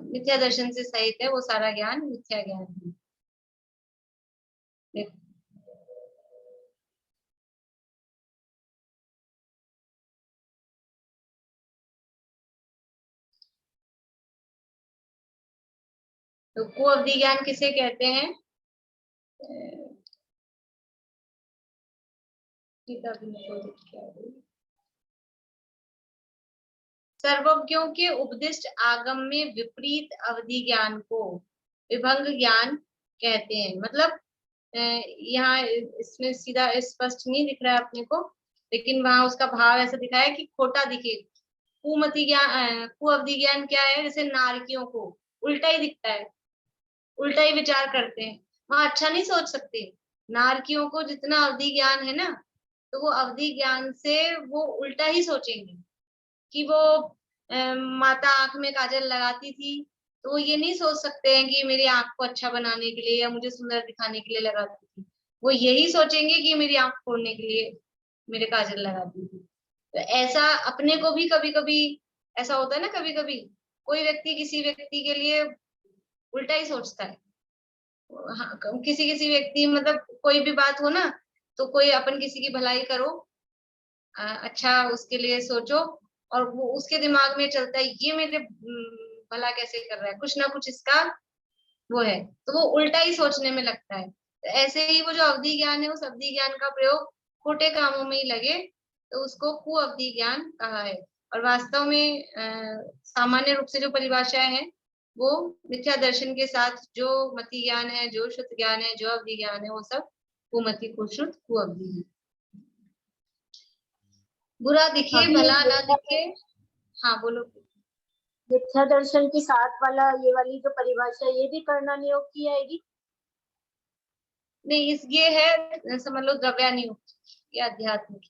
मिथ्या दर्शन से सहित है, वो सारा ज्ञान मिथ्या ज्ञान है। देखो तो कुअवधि ज्ञान किसे कहते हैं? सर्वज्ञों के उपदिष्ट आगम में विपरीत अवधि ज्ञान को विभंग ज्ञान कहते हैं। मतलब यहाँ इसमें सीधा स्पष्ट नहीं दिख रहा है अपने को, लेकिन वहां उसका भाव ऐसा दिखा है कि खोटा दिखे। कुमति ज्ञान, कुअवधि ज्ञान क्या है? जैसे नारकियों को उल्टा ही दिखता है, उल्टा ही विचार करते हैं, वहां अच्छा नहीं सोच सकते। नारकियों को जितना अवधि ज्ञान है ना, तो वो अवधि ज्ञान से वो उल्टा ही सोचेंगे कि वो माता आंख में काजल लगाती थी, तो वो ये नहीं सोच सकते हैं कि मेरी आंख को अच्छा बनाने के लिए या मुझे सुंदर दिखाने के लिए लगाती थी। वो यही सोचेंगे कि मेरी आंख फोड़ने के लिए मेरे काजल लगाती थी। तो ऐसा अपने को भी कभी कभी ऐसा होता है ना, कभी कभी कोई व्यक्ति किसी व्यक्ति के लिए उल्टा ही सोचता है। हाँ, किसी किसी व्यक्ति, मतलब कोई भी बात हो ना, तो कोई अपन किसी की भलाई करो, अच्छा उसके लिए सोचो, और वो उसके दिमाग में चलता है ये मेरे भला कैसे कर रहा है, कुछ ना कुछ इसका वो है, तो वो उल्टा ही सोचने में लगता है। तो ऐसे ही वो जो अवधि ज्ञान है, उस अवधि ज्ञान का प्रयोग खोटे कामों में ही लगे, तो उसको कुअवधि ज्ञान कहा है। और वास्तव में सामान्य रूप से जो परिभाषाएं हैं, वो मिथ्या दर्शन के साथ जो मति ज्ञान है, जो शुद्ध ज्ञान है, जो अवधि ज्ञान है, वो सब कुमति कुशुद्ध कुअवधि है। बुरा दिखे अभी भला ना दिखे। हाँ बोलो। मिथ्या दर्शन की साथ वाला ये वाली जो परिभाषा, ये भी करणान योग की आएगी? नहीं, इस ये है समझ लो द्रव्यानुयोग या अध्यात्म की।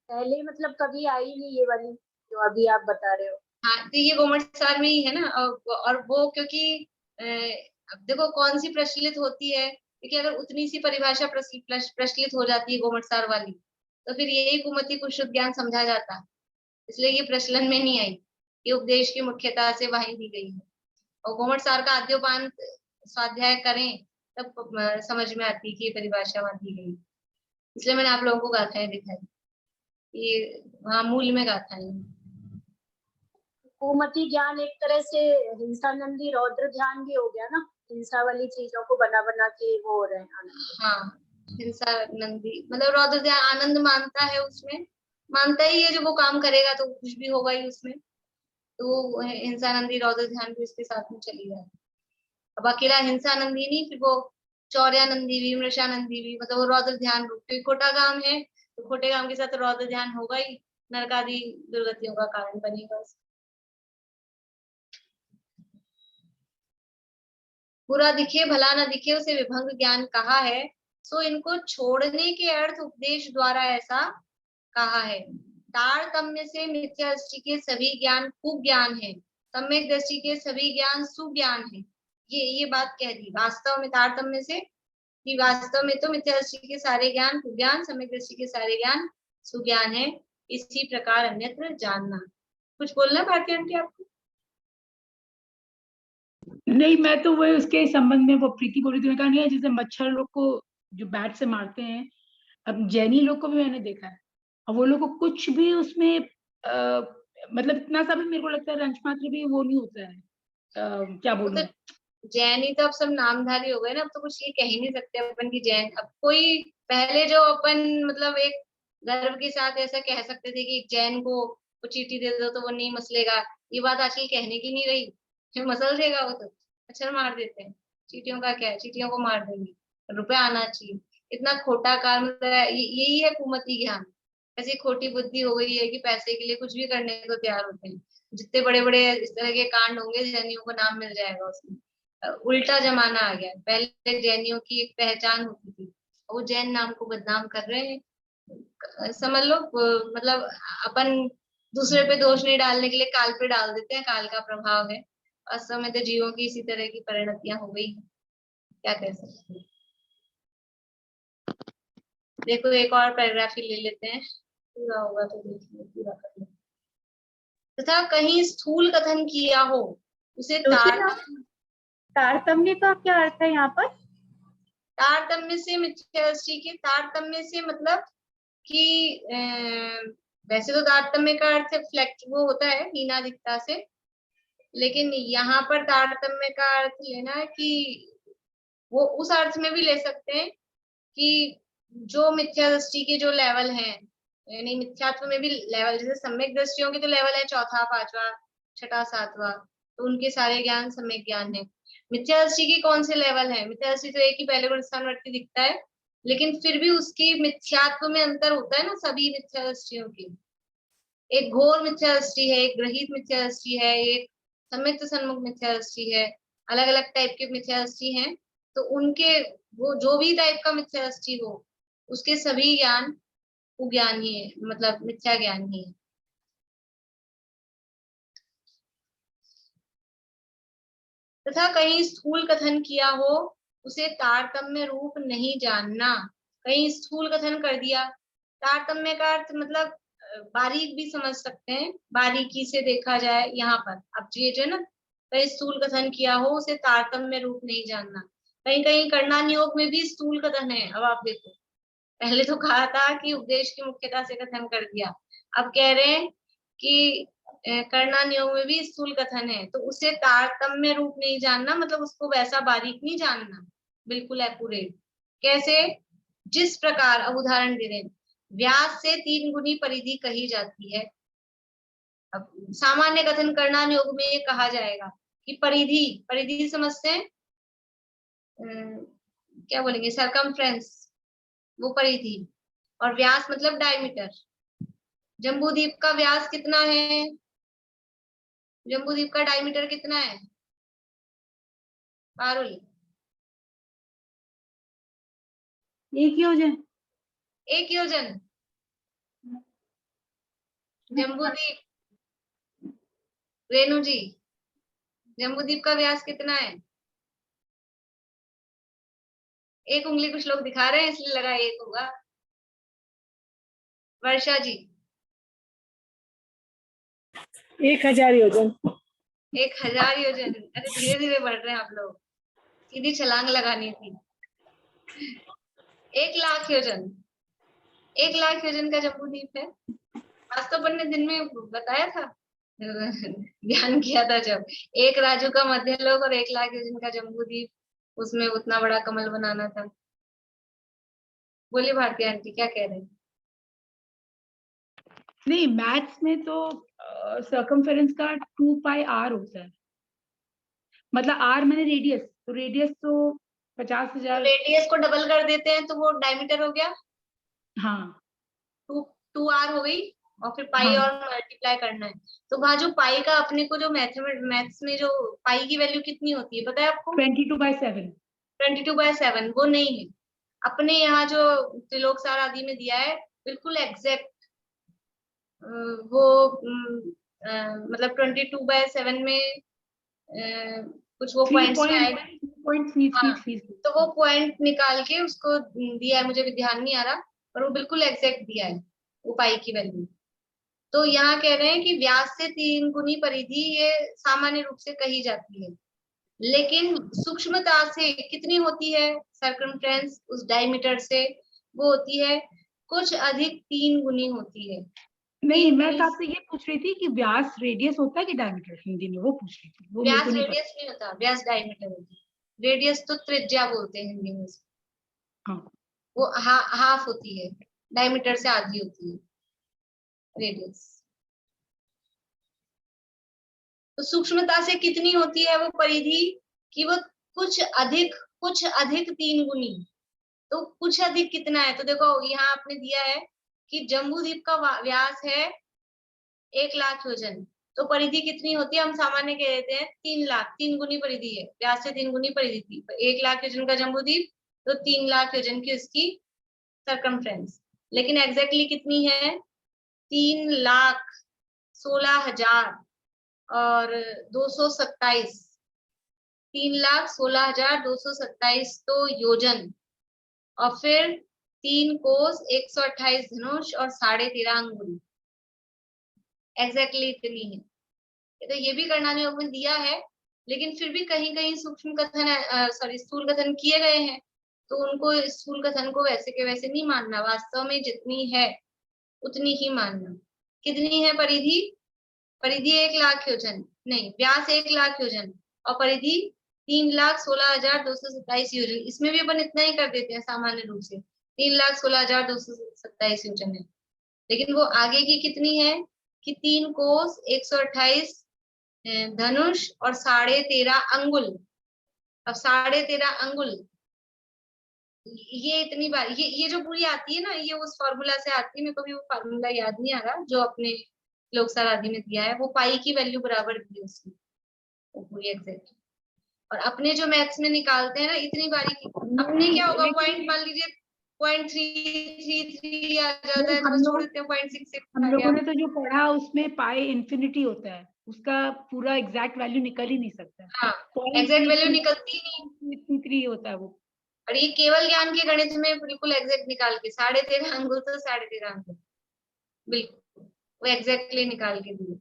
पहले मतलब कभी आई नहीं ये वाली जो अभी आप बता रहे हो? हाँ, तो ये गोमट सार में ही है ना, और वो क्योंकि अब देखो कौन सी प्रचलित होती है, क्योंकि अगर उतनी सी परिभाषा प्रचलित हो जाती है गोमट सार वाली, तो फिर यही कुमति कुशुद्ध ज्ञान समझा जाता, इसलिए ये प्रचलन में नहीं आई। ये उपदेश की मुख्यता से वहीं दी गई है, और गोमट सार का आद्योपांत स्वाध्याय करें तब समझ में आती है कि ये परिभाषा वहां दी गई। इसलिए मैंने आप लोगों को गाथाएं दिखाई, ये वहां मूल में गाथाएं। कुमति ज्ञान एक तरह से हिंसानंदी रौद्र ध्यान भी हो गया ना, हिंसा वाली चीजों को बना बना के वो हो रहे हैं। हाँ, हिंसा नंदी मतलब रौद्र ध्यान आनंद मानता है, उसमें मानता ही है, जो वो काम करेगा तो कुछ भी होगा ही उसमें, तो वो हिंसा नंदी रौद्र ध्यान भी उसके साथ में चली जाए। अब अकेला हिंसा नंदी नहीं, फिर वो चौर्यानंदी भी, मृषानंदी भी, मतलब वो रौद्र ध्यान रूप, क्योंकि खोटा काम है तो खोटे काम के साथ रौद्र ध्यान होगा ही, नरक आदि दुर्गतियों का कारण बनेगा। बुरा दिखे भला न दिखे उसे विभंग ज्ञान कहा है, सो इनको छोड़ने के अर्थ उपदेश द्वारा ऐसा कहा है। तारतम्य से मिथ्या दृष्टि के सभी ज्ञान कुज्ञान है, सम्यक दृष्टि के सभी ज्ञान सुज्ञान है। ये बात कह दी वास्तव में तारतम्य से, कि वास्तव में तो मिथ्या दृष्टि के सारे ज्ञान कुज्ञान, सम्यक दृष्टि के सारे ज्ञान सुज्ञान है। इसी प्रकार अन्यत्र जानना। कुछ बोलना भारती आंटी आपको? नहीं, मैं तो वही उसके संबंध में वो प्रीति बोली थी, कहा नहीं है जैसे मच्छर लोग को जो बैट से मारते हैं, अब जैनी लोग को भी मैंने देखा है, और वो लोग को कुछ भी उसमें मतलब इतना सा भी मेरे को लगता है रंच मात्र भी वो नहीं होता है। क्या बोलूं, जैनी तो अब सब नामधारी हो गए ना, अब तो कुछ ये कह ही नहीं सकते अपन की जैन। अब कोई पहले जो अपन मतलब एक गर्व के साथ ऐसा कह सकते थे कि एक जैन को वो चीटी दे दो तो वो नहीं मसलेगा, ये बात आजकल कहने की नहीं रही। फिर मसल देगा वो तो, अच्छा मार देते हैं। चीटियों का क्या है, चीटियों को मार देंगे, रुपया आना चाहिए। इतना खोटा कार मतलब यही है कुमति ज्ञान। ऐसी खोटी बुद्धि हो गई है कि पैसे के लिए कुछ भी करने को तैयार होते हैं। जितने बड़े बड़े इस तरह के कांड होंगे जैनियों को नाम मिल जाएगा उसमें। उल्टा जमाना आ गया। पहले जैनियों की एक पहचान होती थी, वो जैन नाम को बदनाम कर रहे हैं। समझ लो मतलब अपन दूसरे पे दोष नहीं डालने के लिए काल पे डाल देते हैं, काल का प्रभाव है। वास्तव में तो जीवों की इसी तरह की परिणतियां हो गई, क्या कह सकते हैं। देखो एक और पैराग्राफ ही ले लेते हैं, पूरा होगा तो देखिए, पूरा कर लेते। तथा कहीं स्थूल कथन किया हो उसे तारतम्य का क्या अर्थ है यहाँ पर? तारतम्य से मिथ्या दृष्टि के, तारतम्य से मतलब कि वैसे तो तारतम्य का अर्थ फ्लैक्ट वो होता है हीनाधिकता से, लेकिन यहाँ पर तारतम्य का अर्थ लेना है कि वो उस अर्थ में भी ले सकते हैं कि जो मिथ्या दृष्टि के जो लेवल हैं, यानी मिथ्यात्व में भी लेवल, जैसे सम्यक दृष्टियों के तो लेवल है चौथा पांचवा छठा सातवां, तो उनके सारे ज्ञान सम्यक ज्ञान है। मिथ्या दृष्टि के कौन से लेवल है? मिथ्या दृष्टि तो एक ही पहले गुण स्थानवर्ती दिखता है, लेकिन फिर भी उसकी मिथ्यात्व में अंतर होता है ना सभी मिथ्या दृष्टियों की। एक घोर मिथ्या दृष्टि है, एक ग्रहित मिथ्या दृष्टि है, एक सम्यक्त सन्मुख मिथ्या दृष्टि है, अलग अलग टाइप के मिथ्या दृष्टि हैं। तो उनके वो जो भी टाइप का मिथ्या दृष्टि हो उसके सभी ज्ञान कुज्ञान ही है, मतलब मिथ्या ज्ञान ही है। तथा कहीं स्थूल कथन किया हो उसे तारतम्य रूप नहीं जानना। कहीं स्थूल कथन कर दिया, तारतम्य का अर्थ मतलब बारीक भी समझ सकते हैं, बारीकी से देखा जाए यहाँ पर। अब ये जो है ना, कहीं स्थूल कथन किया हो उसे तारतम्य रूप नहीं जानना। कहीं कहीं करणान योग में भी स्थूल कथन है। अब आप देखो, पहले तो कहा था कि उपदेश की मुख्यता से कथन कर दिया, अब कह रहे हैं कि करणान योग में भी स्थूल कथन है, तो उसे तारतम्य रूप नहीं जानना, मतलब उसको वैसा बारीक नहीं जानना, बिल्कुल एक्यूरेट। कैसे? जिस प्रकार, अब उदाहरण दे रहे हैं, व्यास से 3 गुनी परिधि कही जाती है। अब सामान्य कथन करणान योग में ये कहा जाएगा कि परिधि, परिधि समझते हैं, क्या बोलेंगे, सरकमफ्रेंस, वो परिधि, और व्यास मतलब डायमीटर। जम्बूद्वीप का व्यास कितना है? जम्बूद्वीप का डायमीटर कितना है पारुल? 1 योजन। 1 योजन। जम्बूद्वीप, रेणु जी, जम्बूद्वीप का व्यास कितना है? एक उंगली कुछ लोग दिखा रहे हैं इसलिए लगा एक होगा। वर्षा जी? 1000 योजन। 1000 योजन। अरे धीरे धीरे बढ़ रहे हैं आप लोग, सीधी छलांग लगानी थी। 1,00,000 योजन। 1,00,000 योजन का जम्बूद्वीप है। आज तो अपन ने दिन में बताया था, ध्यान किया था जब, एक राजू का मध्य लोक और 1,00,000 योजन का जम्बूद्वीप, उसमें उतना बड़ा कमल बनाना था। बोलिए भारती आंटी, क्या कह रहे हैं? नहीं, मैथ्स में तो सर्कमफेरेंस का 2 पाई r होता है, मतलब r मैंने रेडियस, तो रेडियस तो 50,000। रेडियस को डबल कर देते हैं तो वो डायमीटर हो गया। हाँ, 2r हो गई और फिर पाई हाँ। और मल्टीप्लाई करना है। तो वहाँ जो पाई का अपने को जो मैथ्स में जो पाई की वैल्यू कितनी होती है पता है आपको? 22/7। 22/7 वो नहीं है। अपने यहाँ जो त्रिलोक सार आदि में दिया है बिल्कुल एग्जैक्ट वो मतलब 22/7 में कुछ वो पॉइंट्स में आएगा। हाँ, 3.3333। तो वो पॉइंट निकाल के उसको दिया है, मुझे भी ध्यान नहीं आ रहा, पर वो बिल्कुल एग्जैक्ट दिया है वो पाई की वैल्यू। तो यहाँ कह रहे हैं कि व्यास से 3 गुनी परिधि ये सामान्य रूप से कही जाती है, लेकिन सूक्ष्मता से कितनी होती है सर्कमफ्रेंस उस डायमीटर से? वो होती है कुछ अधिक 3 गुनी होती है। नहीं, 3 मैं गुनी। तो आपसे ये पूछ रही थी कि व्यास रेडियस होता है कि डायमीटर, हिंदी में वो पूछ रही थी, वो मेरे को व्यास नहीं पता। रेडियस नहीं होता, व्यास डायमीटर होती है। रेडियस तो त्रिज्या बोलते हैं हिंदी में। हाँ। वो हाफ होती है, डायमीटर से आधी होती है रेडियस। तो सूक्ष्मता से कितनी होती है वो परिधि कि वो कुछ अधिक 3 गुनी। तो कुछ अधिक कितना है? तो देखो यहाँ आपने दिया है कि जम्बू द्वीप का व्यास है 1,00,000 योजन। तो परिधि कितनी होती है? हम सामान्य कह देते हैं 3,00,000। 3 गुनी परिधि है, व्यास से 3 गुनी परिधि थी। 1,00,000 योजन का जम्बू द्वीप, तो 3,00,000 योजन की उसकी सरकमफ्रेंस। लेकिन एग्जैक्टली कितनी है? 3,16,000 और 227। 3,16,227 तो योजन, और फिर 3 कोस 128 धनुष और 13.5 अंगुल। एग्जैक्टली इतनी है। तो ये भी गणना योग में दिया है, लेकिन फिर भी कहीं कहीं सूक्ष्म कथन स्थूल कथन किए गए हैं, तो उनको स्थूल कथन को वैसे के वैसे नहीं मानना, वास्तव में जितनी है उतनी ही मानना। कितनी है परिधि? परिधि 1,00,000 योजन, नहीं व्यास 1,00,000 योजन और परिधि 3,16,227 योजन। इसमें भी अपन इतना ही कर देते हैं सामान्य रूप से, 3,16,227 योजन है। लेकिन वो आगे की कितनी है कि 3 कोस 128 धनुष और 13.5 अंगुल। अब 13.5 अंगुल ये इतनी बार ये जो पूरी आती है ना, ये उस फॉर्मूला से आती है। मेरे को भी वो फॉर्मूला याद नहीं आ रहा जो अपने लोकसार आदि में दिया है। वो पाई की वैल्यू बराबर दी है उसकी, वो पूरी एग्जैक्ट। और अपने जो मैथ्स में निकालते हैं ना इतनी बारीकी, अपने क्या होगा पॉइंट मान लीजिए 0.333 आ जाता है तो बस छोड़ देते हैं, 0.66 हम आ लोगों गया। ने तो जो पढ़ा उसमें पाई इंफिनिटी होता है, उसका पूरा एग्जैक्ट वैल्यू निकल ही नहीं सकता है। हाँ, एग्जैक्ट वैल्यू निकलती ही नहीं। 0.333 होता है वो। और ये केवल ज्ञान के गणित में बिल्कुल एग्जैक्ट निकाल के 13.5 अंगुल तो 13.5 अंगुल बिल्कुल वो एग्जैक्टली निकाल के दिए।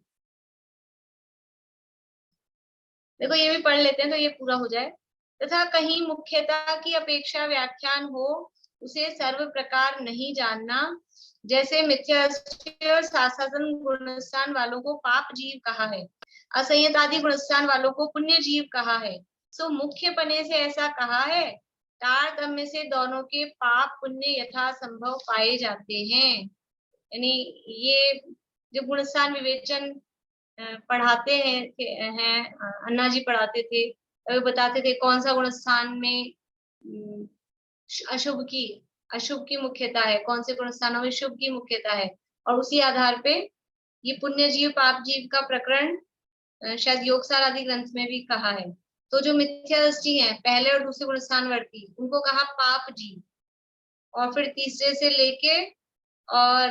देखो ये भी पढ़ लेते हैं तो ये पूरा हो जाए। तथा कहीं मुख्यता की अपेक्षा व्याख्यान हो उसे सर्व प्रकार नहीं जानना। जैसे मिथ्यादृष्टि और शासन गुणस्थान वालों को पाप जीव कहा है, असंयत आदि गुणस्थान वालों को पुण्य जीव कहा है। सो मुख्य पने से ऐसा कहा है, तारतम्य से दोनों के पाप पुण्य यथा संभव पाए जाते हैं। यानी ये जो गुणस्थान विवेचन पढ़ाते हैं अन्ना जी पढ़ाते थे, बताते थे कौन सा गुण स्थान में अशुभ की मुख्यता है, कौन से गुण स्थानों में शुभ की मुख्यता है। और उसी आधार पे ये पुण्य जीव पाप जीव का प्रकरण शायद योगसार आदि ग्रंथ में भी कहा है। तो जो मिथ्या दृष्टि है पहले और दूसरे गुण स्थान वर्ती, उनको कहा पाप जीव। और फिर तीसरे से लेके और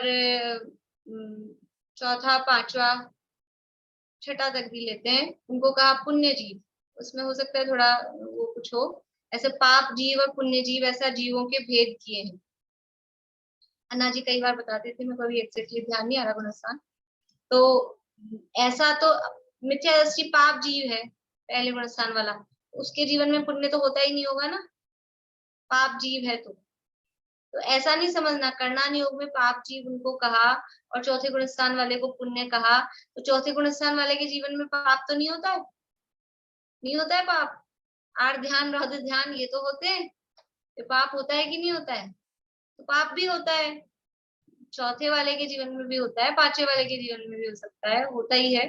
चौथा पांचवा छठा तक भी लेते हैं, उनको कहा पुण्य जीव। उसमें हो सकता है थोड़ा वो कुछ हो, ऐसे पाप जीव और पुण्य जीव ऐसा जीवों के भेद किए हैं। अन्ना जी कई बार बताते थे, मैं कभी एग्जैक्टली ध्यान नहीं आ रहा गुणस्थान। तो ऐसा तो मिथ्या दृष्टि पाप जीव है पहले गुणस्थान वाला, उसके जीवन में पुण्य तो होता ही नहीं होगा ना, पाप जीव है। तो ऐसा नहीं समझना, करणान योग में पाप जीव उनको कहा और चौथे गुणस्थान वाले को पुण्य कहा। तो चौथे गुणस्थान वाले के जीवन में पाप तो नहीं होता है, नहीं होता है पाप। आर ध्यान रौद्र ध्यान ये तो होते हैं, ये पाप होता है कि नहीं होता है? तो पाप भी होता है, चौथे वाले के जीवन में भी होता है, पांचवे वाले के जीवन में भी हो सकता है, होता ही है।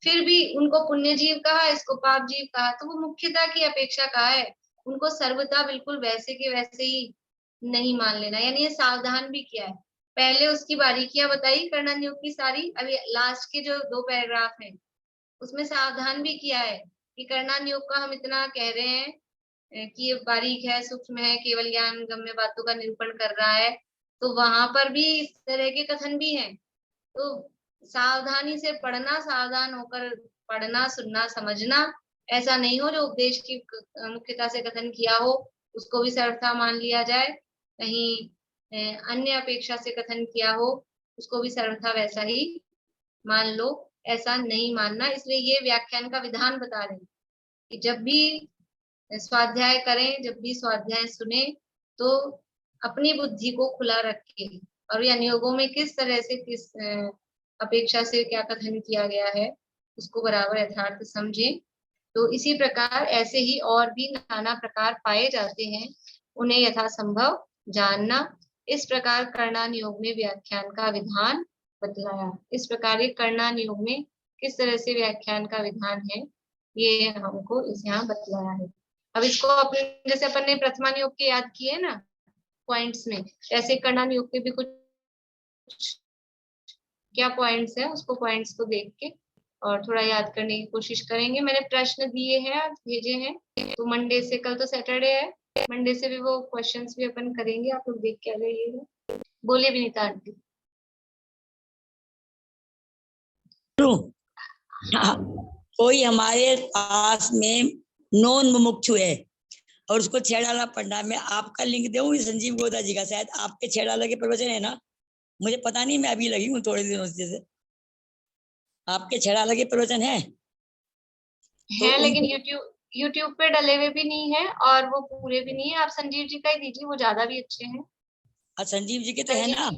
फिर भी उनको पुण्य जीव कहा, इसको पाप जीव कहा। तो वो मुख्यता की अपेक्षा कहा है, उनको सर्वथा बिल्कुल वैसे के वैसे ही नहीं मान लेना, यानी ये सावधान भी किया है पहले उसकी बारीकियां बताई कर्णन योग की सारी, अभी लास्ट के जो 2 पैराग्राफ हैं उसमें सावधान भी किया है कि कर्णन योग का हम इतना कह रहे हैं कि ये बारीक है, सूक्ष्म है, केवल ज्ञान गम्य बातों का निरूपण कर रहा है, तो वहां पर भी इस तरह के कथन भी हैं। तो सावधानी से पढ़ना, सावधान होकर पढ़ना, सुनना, समझना, ऐसा नहीं हो जो उपदेश की मुख्यता से कथन किया हो उसको भी सर्वथा मान लिया जाए, कहीं अन्य अपेक्षा से कथन किया हो उसको भी सर्वथा वैसा ही मान लो, ऐसा नहीं मानना। इसलिए ये व्याख्यान का विधान बता रहे हैं कि जब भी स्वाध्याय करें, जब भी स्वाध्याय सुने, तो अपनी बुद्धि को खुला रखें और ये अनुयोगों में किस तरह से, किस अपेक्षा से क्या कथन किया गया है उसको बराबर यथार्थ समझें। तो इसी प्रकार ऐसे ही और भी नाना प्रकार पाए जाते हैं, उन्हें यथासंभव जानना। इस प्रकार कर्णान योग में व्याख्यान का विधान बतलाया। इस प्रकार ये कर्णान योग में किस तरह से व्याख्यान का विधान है ये हमको इस यहाँ बतलाया है। अब इसको अपने जैसे अपन ने प्रथमान योग के याद किए ना पॉइंट्स में, ऐसे कर्णान योग के भी कुछ क्या पॉइंट्स है उसको पॉइंट्स को देख के और थोड़ा याद करने की कोशिश करेंगे। मैंने प्रश्न दिए हैं, आज भेजे हैं, तो मंडे से, कल तो सैटरडे है, मंडे से भी वो क्वेश्चंस भी अपन करेंगे, आप लोग देख के आ जाइएगा। बोले विनीता आंटी। कोई हमारे पास में नॉन मुमुक्षु है और उसको छेड़ाला पढ़ना, मैं आपका लिंक दूं संजीव गोदा जी का, शायद आपके छेड़ाला के प्रवचन है ना, मुझे पता नहीं, मैं अभी लगी हूँ थोड़े दिनों से। आपके छेड़ाला के प्रवचन है तो लेकिन यूट्यूब पे डले हुए भी नहीं है और वो पूरे भी नहीं है। आप संजीव जी का ही दीजिए, वो ज्यादा भी अच्छे हैं। संजीव जी के तो है ना,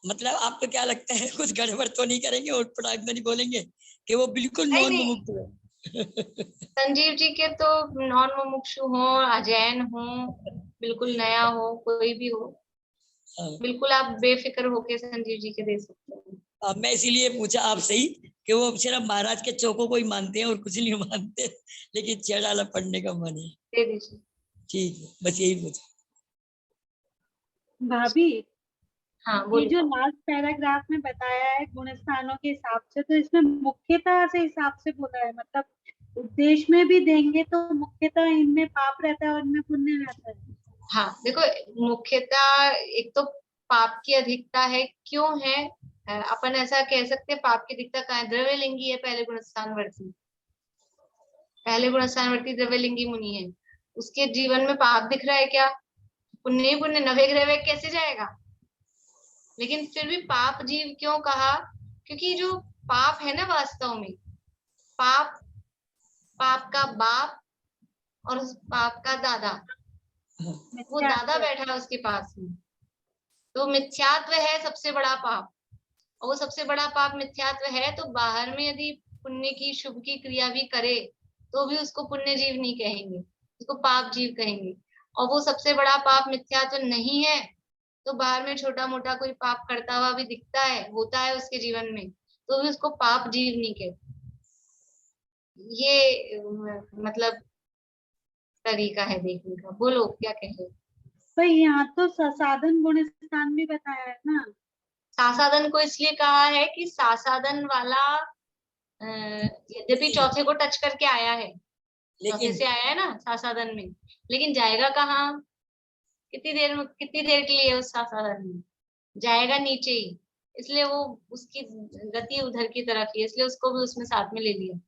मतलब आपको क्या लगता है कुछ गड़बड़ तो नहीं करेंगे और पटाख तो नहीं बोलेंगे कि वो बिल्कुल नॉन मुमुक्षु है? संजीव जी के तो नॉन मुमुक्षु हो, अजैन हो, बिल्कुल नया हो, कोई भी हो, बिल्कुल आप बेफिक्र होके संजीव जी के दे सकते हैं। अब मैं इसीलिए पूछा आपसे ही कि वो सिर्फ महाराज के चौकों को ही मानते हैं और कुछ नहीं मानते, लेकिन छेड़ाला पढ़ने का मन है। दे दीजिए। ठीक है, बस यही पूछा। भाभी, हाँ ये बोलिए। जो लास्ट पैराग्राफ में बताया है गुण स्थानों के हिसाब से, तो इसमें मुख्यतः से हिसाब से बोला है, मतलब उपदेश में भी देंगे तो मुख्यतः इनमें पाप रहता है और इनमें पुण्य रहता है। हाँ देखो, मुख्यतः एक तो पाप की अधिकता है, क्यों है अपन ऐसा कह सकते हैं, पाप की अधिकता कहाँ है? द्रव्यलिंगी है पहले गुणस्थानवर्ती, पहले गुणस्थानवर्ती द्रव्यलिंगी मुनि है, उसके जीवन में पाप दिख रहा है क्या? पुण्य ही पुण्य, नवे ग्रह कैसे जाएगा? लेकिन फिर भी पाप जीव क्यों कहा? क्योंकि जो पाप है ना, वास्तव में पाप, पाप का बाप और उस पाप का दादा, वो दादा बैठा है उसके पास में, तो मिथ्यात्व है सबसे बड़ा पाप, और वो सबसे बड़ा पाप मिथ्यात्व है, तो बाहर में यदि पुण्य की, शुभ की क्रिया भी करे तो भी उसको पुण्य जीव नहीं कहेंगे, उसको पाप जीव कहेंगे। और वो सबसे बड़ा पाप मिथ्यात्व नहीं है, तो बाहर में छोटा मोटा कोई पाप करता हुआ भी दिखता है, होता है उसके जीवन में, तो भी उसको पाप जीव नहीं कहते। ये मतलब तरीका है देखने का। बोलो क्या कह रहे हो? पर यहाँ तो सासाधन गुण स्थान भी बताया है ना। सासाधन को इसलिए कहा है कि सासाधन वाला यद्यपि चौथे को टच करके आया है, चौथे से आया है ना सासाधन में, लेकिन जाएगा कहाँ? कितनी देर में, कितनी देर के लिए उस सासाधन में जाएगा? नीचे ही, इसलिए वो उसकी गति उधर की तरफ ही, इसलिए उसको भी उसमें साथ में ले लिया।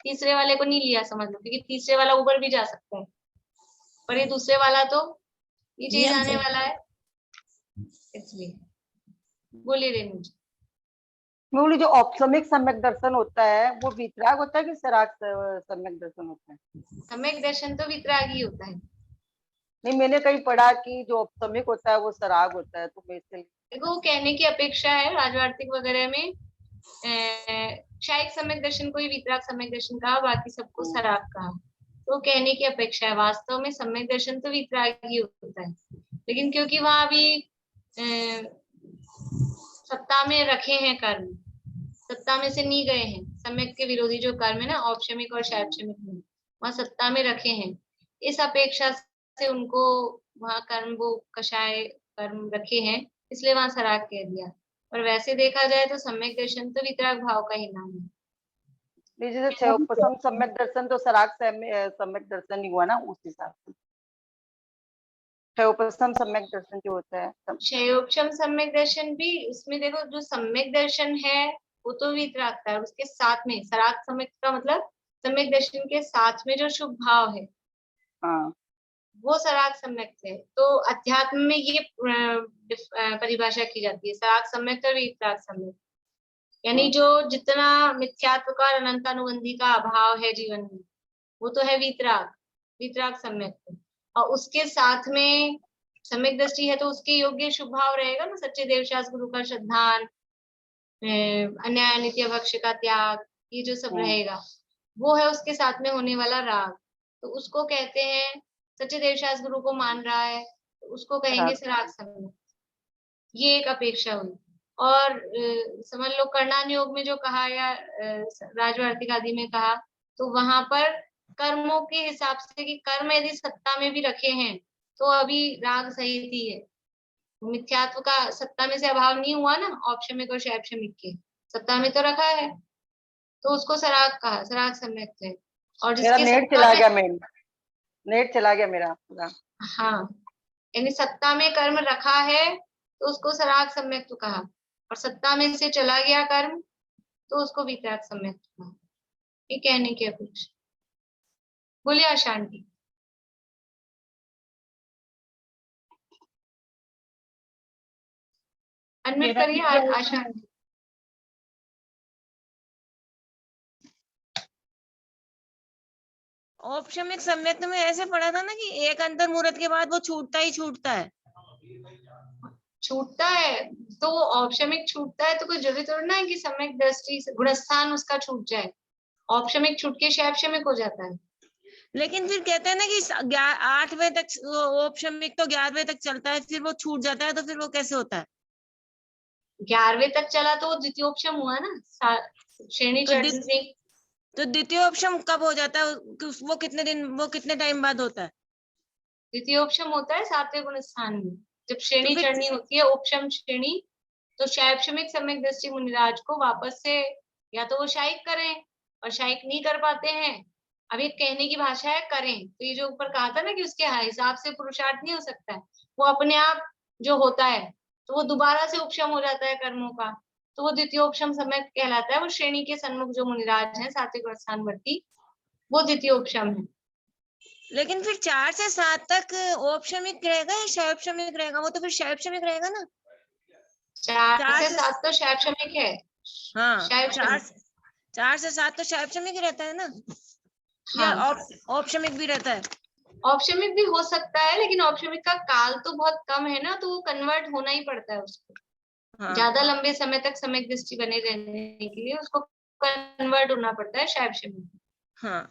तीसरे वाले को नहीं लिया समझ लो, क्योंकि तीसरे वाला ऊपर भी जा सकता है, पर ये दूसरे वाला तो नीचे जाने वाला है, इसलिए। बोलिए रेणु जी। बोली जो औपसमिक सम्यक दर्शन होता है वो वितराग होता है कि सराग सम्यक दर्शन होता है? सम्यक दर्शन तो वितरागी होता है। नहीं, मैंने कहीं पढ़ा कि जो औपसमिक होता है वो सराग होता है, तो मैं इसलिए। देखो कहने की अपेक्षा है, राजवार्तिक वगैरह में शायद सम्यक दर्शन को ही वितराग सम्यक दर्शन कहा, बाकी सबको सराग कहा, तो कहने की अपेक्षा है। वास्तव में सम्यक दर्शन तो वितराग ही होता है, लेकिन क्योंकि वहां अभी सत्ता में रखे हैं कर्म, सत्ता में से नहीं गए हैं, सम्यक के विरोधी जो कर्म है ना, औपशमिक और शैक्षमिक में, वहां सत्ता में रखे हैं, इस अपेक्षा से उनको वहां कर्म, वो कषाय कर्म रखे हैं, इसलिए वहां सराग कह दिया। और वैसे देखा जाए तो सम्यक दर्शन तो वितराग भाव का ही नाम है। नहीं, जैसे क्षयोपशम सम्यक दर्शन तो सराग सम्यक दर्शन ही हुआ ना, उस हिसाब से क्षयोपशम सम्यक दर्शन जो होता है क्षयोपशम सम्यक दर्शन भी, उसमें देखो जो सम्यक दर्शन है वो तो वितराग था, और उसके साथ में सराग सम्यक का मतलब सम्यक दर्शन के साथ में जो शुभ भाव है हाँ। वो सराग सम्यक है। तो अध्यात्म में ये परिभाषा की जाती है, सराग सम्यक और वितराग सम्यक। यानी जो जितना मिथ्यात्व का और अनंतानुबंधी का अभाव है जीवन में, वो तो है वितराग, वितराग सम्यक। और उसके साथ में सम्यक दृष्टि है तो उसके योग्य शुभ भाव रहेगा ना, सच्चे देवशास्त्र गुरु का श्रद्धान, अन्याय नित्य भक्ष्य का त्याग, ये जो सब रहेगा वो है उसके साथ में होने वाला राग। तो उसको कहते हैं, सच्चे देवशास्त्र गुरु को मान रहा है तो उसको कहेंगे सराग सम्यक। ये एक अपेक्षा हुई। और समझ लो कर्णान योग में जो कहा या राजवार्तिक आदि में कहा, तो वहां पर कर्मों के हिसाब से कि कर्म यदि सत्ता में भी रखे हैं तो अभी राग सहित ही है। मिथ्यात्व का सत्ता में से अभाव नहीं हुआ ना, औपशमिक और शैपशमिक के सत्ता में तो रखा है, तो उसको सराग कहा, सराग सम्यक है। और मेरा जिसके नेट सत्ता चला में, गया, नेट चला गया मेरा पूरा। हाँ, यानी सत्ता में कर्म रखा है तो उसको सराग सम्यक तो कहा, और सत्ता में से चला गया कर्म तो उसको वितराग सम्यक तो कहा। ये कहने की कुछ बोलिए आशांति। अनम्यूट मेरा करिए भी आशांति। औपशमिक सम्यक में ऐसे पढ़ा था ना कि एक अंतर मुहूर्त के बाद वो छूटता ही छूटता है। छूटता है तो औपशमिक छूटता है तो कोई जरूरी थोड़ी ना है कि सम्यक दृष्टि गुणस्थान उसका छूट जाए। औपशमिक छूट के शैपशमिक हो जाता है। लेकिन फिर कहते हैं ना कि 8वें तक औपशमिक तो 11वें तक चलता है, फिर वो छूट जाता है, तो फिर वो कैसे होता है? 11वें तक चला तो वो द्वितीयोपशम हुआ ना, श्रेणी चढ़ने। तो द्वितीय उपशम कब हो जाता है? वो कितने दिन, वो कितने टाइम बाद होता है? द्वितीयोपशम होता है 7वें गुण स्थान में, जब श्रेणी फिर चढ़नी होती है उपशम श्रेणी, तो शैपशमिक सम्यक दृष्टि मुनिराज को वापस से या तो वो शायिक करें, और शायिक नहीं कर पाते हैं, अब ये कहने की भाषा है करें, तो ये जो ऊपर कहा था ना कि उसके हिसाब से पुरुषार्थ नहीं हो सकता है, वो अपने आप जो होता है तो वो दोबारा से उपशम हो जाता है कर्मों का, तो वो द्वितीयोपशम समय कहलाता है। वो श्रेणी के सन्मुख जो मुनिराज हैं 7वें गुण स्थान वर्ती, वो द्वितीयोपशम है। लेकिन फिर 4 से 7 तक औपशमिक रहेगा या शैपशमिक रहेगा? वो तो फिर शैपशमिक रहेगा ना। 4 से 7 तो शैपशमिक है। हाँ, शैपशमिक 4 से 7 तो शैपशमिक ही रहता है ना, या हाँ, औपशमिक भी रहता है? औपशमिक भी हो सकता है, लेकिन औपशमिक का काल तो बहुत कम है ना, तो वो कन्वर्ट होना ही पड़ता है उसको। हाँ। ज्यादा लंबे समय तक सम्यक दृष्टि बने रहने के लिए उसको कन्वर्ट होना पड़ता है शैपशमिक। हाँ,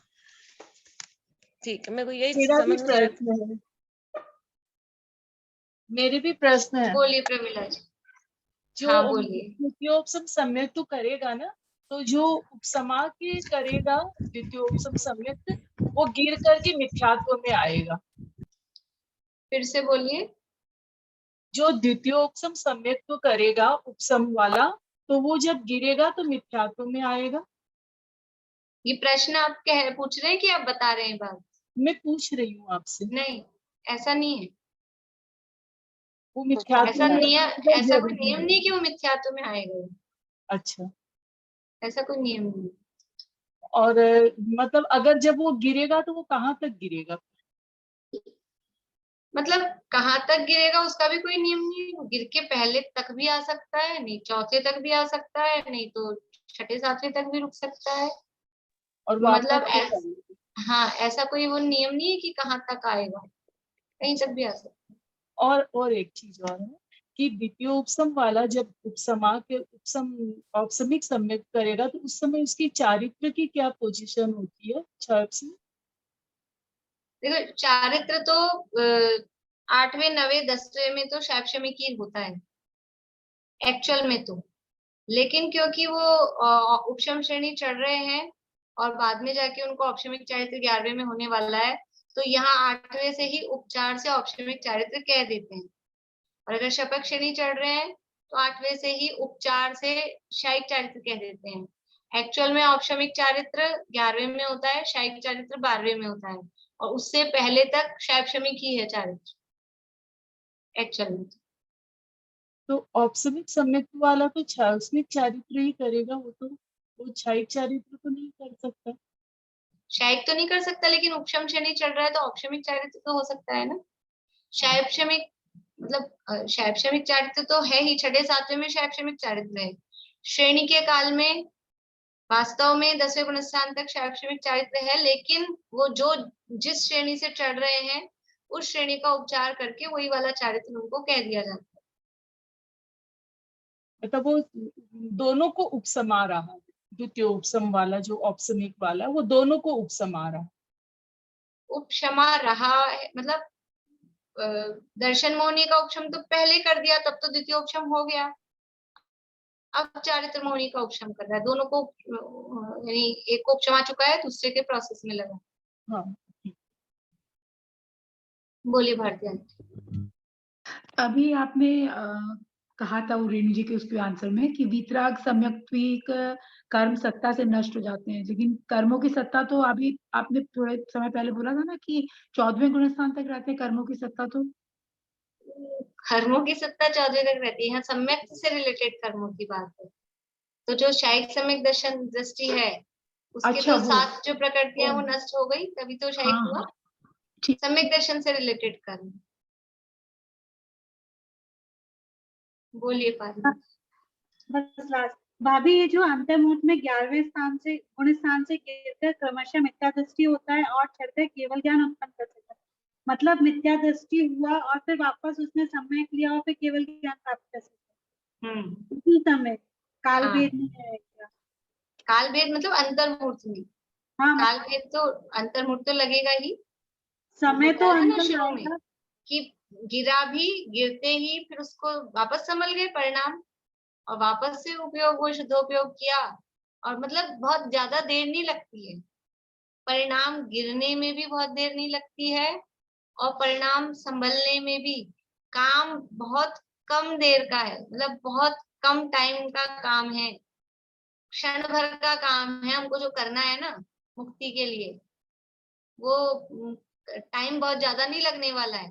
ठीक है, मेरे को यही मेरा भी समझ में आ रहा। प्रश्न है, मेरे भी प्रश्न है। बोलिए प्रमिला जी। जो हाँ बोलिए। द्वितीयोपसम सम्यक तो करेगा ना, तो जो उपसमा के करेगा द्वितीयोपसम सम्यक, वो गिर करके मिथ्यात्व में आएगा। फिर से बोलिए। जो द्वितीयोपसम सम्यक तो करेगा उपसम वाला, तो वो जब गिरेगा तो मिथ्यात्व में आएगा। ये प्रश्न आप पूछ रहे हैं कि आप बता रहे हैं बात? मैं पूछ रही हूँ आपसे। नहीं, ऐसा नहीं है। वो मिथ्यात्व ऐसा में नियम, आएगा ऐसा कोई जरूरी नियम है। नहीं कि वो मिथ्यात्व में आएगा। अच्छा, ऐसा कोई नियम नहीं। और मतलब अगर जब वो गिरेगा तो वो कहाँ तक गिरेगा? मतलब कहाँ तक गिरेगा उसका भी कोई नियम नहीं है। वो गिर के पहले तक भी आ सकता है, नहीं चौथे तक भी आ सकता है, नहीं तो छठे 7वें तक भी रुक सकता है। और वापस मतलब से आएगा। हाँ, ऐसा कोई वो नियम नहीं है कि कहाँ तक आएगा, कहीं तक भी आ सकता है। और एक चीज और है कि द्वितीय उपसम वाला जब उपसमा के उपसम औपसमिक सम्यक करेगा, तो उस समय उसकी चारित्र की क्या पोजीशन होती है? देखो चारित्र तो 8वें 9वें 10वें में तो शैपशमिक ही होता है एक्चुअल में तो, लेकिन क्योंकि वो उपशम श्रेणी चढ़ रहे हैं और बाद में जाके उनको औपशमिक चारित्र 11वें में होने वाला है, तो यहाँ 8वें से ही उपचार से औपशमिक चारित्र कह देते हैं। और अगर शपथ श्रेणी चढ़ रहे हैं तो 8वें से ही उपचार से शायिक चारित्र कह देते हैं। एक्चुअल में औपशमिक चारित्र 11वें में होता है, शायिक चारित्र 12वें में होता है, और उससे पहले तक शैवशमिक ही है चारित्र एक्चुअल में। तो औपसमिक सम्यक्त्व वाला तो छायास्मिक चारित्र ही करेगा, वो क्षायिक चारित्र तो नहीं कर सकता। शायिक तो नहीं कर सकता, लेकिन उपशम श्रेणी चढ़ रहा है तो औपशमिक चारित्र तो हो सकता है ना। शैवशमिक मतलब शैवशमिक चारित्र तो है ही, 6ठे 7वें में शैवशमिक चारित्र है। श्रेणी के काल में वास्तव में 10वें गुणस्थान तक शैवशमिक चारित्र है, लेकिन वो जो जिस श्रेणी से चढ़ रहे हैं उस श्रेणी का उपचार करके वही वाला चारित्र उनको कह दिया जाता है। मतलब वो दोनों को उपसमा रहा है, द्वितीय उपसम वाला जो औपसमिक वाला वो दोनों को उपसमा रहा है। उपशमा रहा है मतलब दर्शन मोहनी का उपशम तो पहले कर दिया, तब तो द्वितीय उपशम हो गया। अब चारित्र मोहनी का उपशम कर रहा है, दोनों को यानी एक को उपशमा चुका है, दूसरे के प्रोसेस में लगा। हाँ, बोलिए भारती आंटी। अभी आपने कहा था वो रेणु जी के उसके आंसर में कि वीतराग सम्यक्त्विक कर्म सत्ता से नष्ट हो जाते हैं, लेकिन कर्मों की सत्ता तो अभी आपने थोड़े समय पहले बोला था ना कि 14वें गुणस्थान तक रहते हैं कर्मों की सत्ता। तो कर्मों की सत्ता 14वें तक रहती है, यहाँ सम्यक से रिलेटेड कर्मों की बात है। तो जो शायिक सम्यक दर्शन दृष्टि है उसकी अच्छा, तो 7 जो प्रकृतियां वो नष्ट हो गई, तभी तो शायिक हाँ, हुआ। हाँ, ठीक। सम्यक दर्शन से रिलेटेड कर्म। बोलिए पारी। बस लास्ट भाभी, ये जो अंतर्मुहूर्त में 11वें स्थान से गुण स्थान से गिरकर क्रमशः मिथ्या दृष्टि होता है और चढ़कर केवल ज्ञान उत्पन्न कर सकता है, मतलब मिथ्या दृष्टि हुआ और फिर वापस उसने सम्यक लिया और फिर केवल ज्ञान प्राप्त कर सकता है। उसी समय काल भेद में है क्या? काल भेद मतलब अंतर्मुहूर्त में। हाँ, काल भेद तो अंतर्मुहूर्त तो लगेगा ही। समय तो बताया था ना अंतर शुरू में आएगा। कि गिरा भी, गिरते ही फिर उसको वापस संभल गए परिणाम, और वापस से उपयोग वो शुद्धोपयोग किया, और मतलब बहुत ज्यादा देर नहीं लगती है। परिणाम गिरने में भी बहुत देर नहीं लगती है, और परिणाम संभलने में भी काम बहुत कम देर का है, मतलब बहुत कम टाइम का काम है, क्षण भर का काम है। हमको जो करना है ना मुक्ति के लिए, वो टाइम बहुत ज्यादा नहीं लगने वाला है,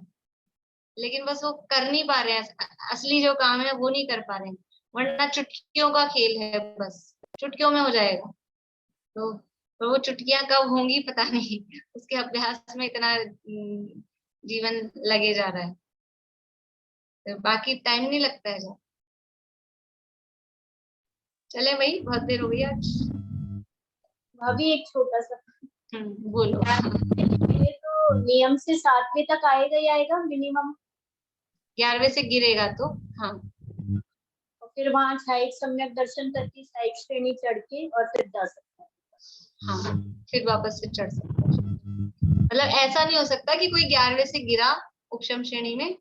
लेकिन बस वो कर नहीं पा रहे हैं, असली जो काम है वो नहीं कर पा रहे हैं। वरना चुटकियों का खेल है, बस चुटकियों में हो जाएगा। तो वो चुटकियां कब होंगी पता नहीं, उसके अभ्यास में इतना जीवन लगे जा रहा है, तो बाकी टाइम नहीं लगता है। चले भाई, बहुत देर हो गई आज। भाभी एक छोटा सा, बोलो। ये तो नियम से 7वें तक आएगा ही आएगा मिनिमम, 11वें से गिरेगा तो हाँ, और फिर वहां क्षायिक सम्यक दर्शन करके क्षायिक श्रेणी चढ़ के और फिर जा सकता है। हाँ फिर वापस से चढ़ सकता है। मतलब ऐसा नहीं हो सकता कि कोई 11वें से गिरा उपशम श्रेणी में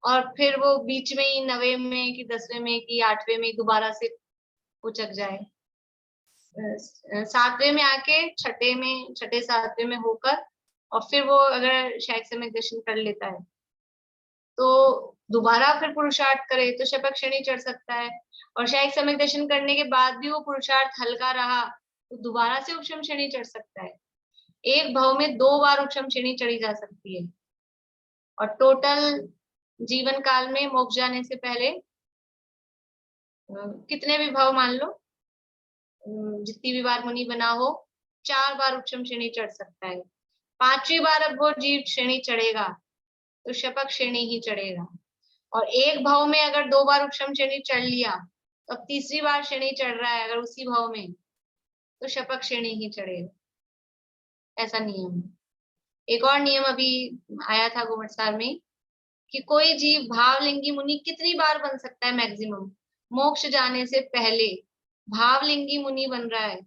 और फिर वो बीच में ही 9वें में कि 10वें में कि 8वें में दोबारा से उचक जाए। 7वें में आके 6ठे में, 6ठे 7वें में होकर और फिर वो अगर शायिक सम्यक दर्शन कर लेता है तो दोबारा फिर पुरुषार्थ करे तो शपथ श्रेणी चढ़ सकता है, और शायिक सम्यक दर्शन करने के बाद भी वो पुरुषार्थ हल्का रहा तो दोबारा से उपशम श्रेणी चढ़ सकता है। एक भाव में 2 बार उपशम श्रेणी चढ़ी जा सकती है, और टोटल जीवन काल में मोक्ष जाने से पहले कितने भी भाव मान लो, जितनी भी बार मुनि बना हो, 4 बार उपशम श्रेणी चढ़ सकता है। 5वीं बार अब वो जीव श्रेणी चढ़ेगा तो शपथ श्रेणी ही चढ़ेगा, और एक भाव में अगर 2 बार उपशम श्रेणी चढ़ लिया तो अब 3री बार श्रेणी चढ़ रहा है अगर उसी भाव में, तो शपथ श्रेणी ही चढ़ेगा। ऐसा नियम है। एक और नियम अभी आया था गोमटसार में कि कोई जीव भावलिंगी मुनि कितनी बार बन सकता है मैक्सिमम, मोक्ष जाने से पहले भावलिंगी मुनि बन रहा है,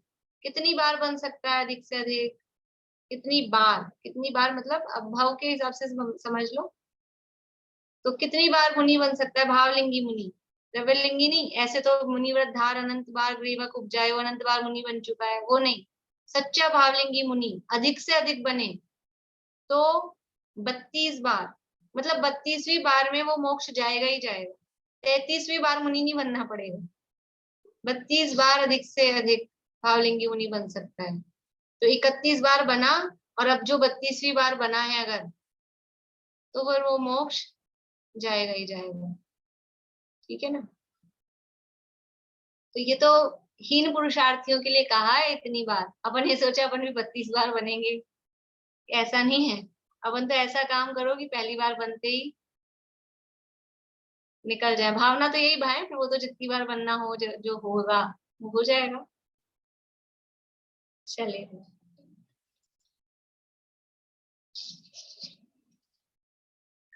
कितनी बार बन सकता है अधिक से अधिक, कितनी बार मतलब अब भाव के हिसाब से समझ लो, तो कितनी बार मुनि बन सकता है भावलिंगी मुनि, द्रव्यलिंगी नहीं। ऐसे तो मुनिव्रत धार अनंत बार ग्रीवक उपजाए अनंत बार मुनि बन चुका है, वो नहीं। सच्चा भावलिंगी मुनि अधिक से अधिक बने तो 32 बार मतलब 32वीं बार में वो मोक्ष जाएगा ही जाएगा। 33वीं बार मुनि नहीं बनना पड़ेगा, 32 बार अधिक से अधिक भावलिंगी मुनि बन सकता है। तो 31 बार बना, और अब जो 32वीं बार बना है अगर, तो फिर वो मोक्ष जाएगा ही जाएगा। ठीक है ना। तो ये तो हीन पुरुषार्थियों के लिए कहा है इतनी बार। अपन ये सोचा अपन भी 32 बार बनेंगे, ऐसा नहीं है। अपन तो ऐसा काम करो कि पहली बार बनते ही निकल जाए। भावना तो यही भाई, फिर वो तो जितनी बार बनना हो, जो होगा वो हो जाएगा। चलिए,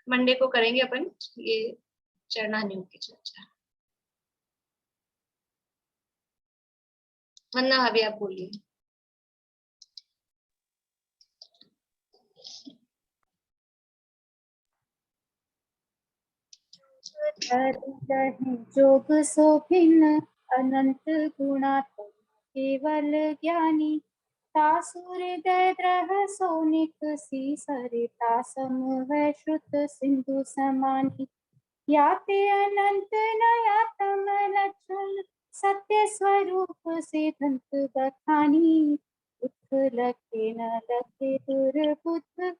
मंडे को करेंगे अपन ये चरणानुयोग की चर्चा। वंदना भाभी आप बोलिए। जोग सो भिन्न अनंत गुणात्म केवल ज्ञानी, तासु हृदय द्रह सोनिक सी सरिता सम है श्रुत सिंधु समानी। याते अनंत नयातम लक्षण सत्य स्वरूप सिद्धांत बखानी। उठ लखे न लखे दुर्बुद्ध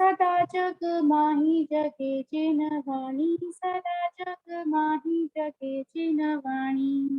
सदा जग माही जगे जिन वाणी, सदा जग माही जगे जिन वाणी।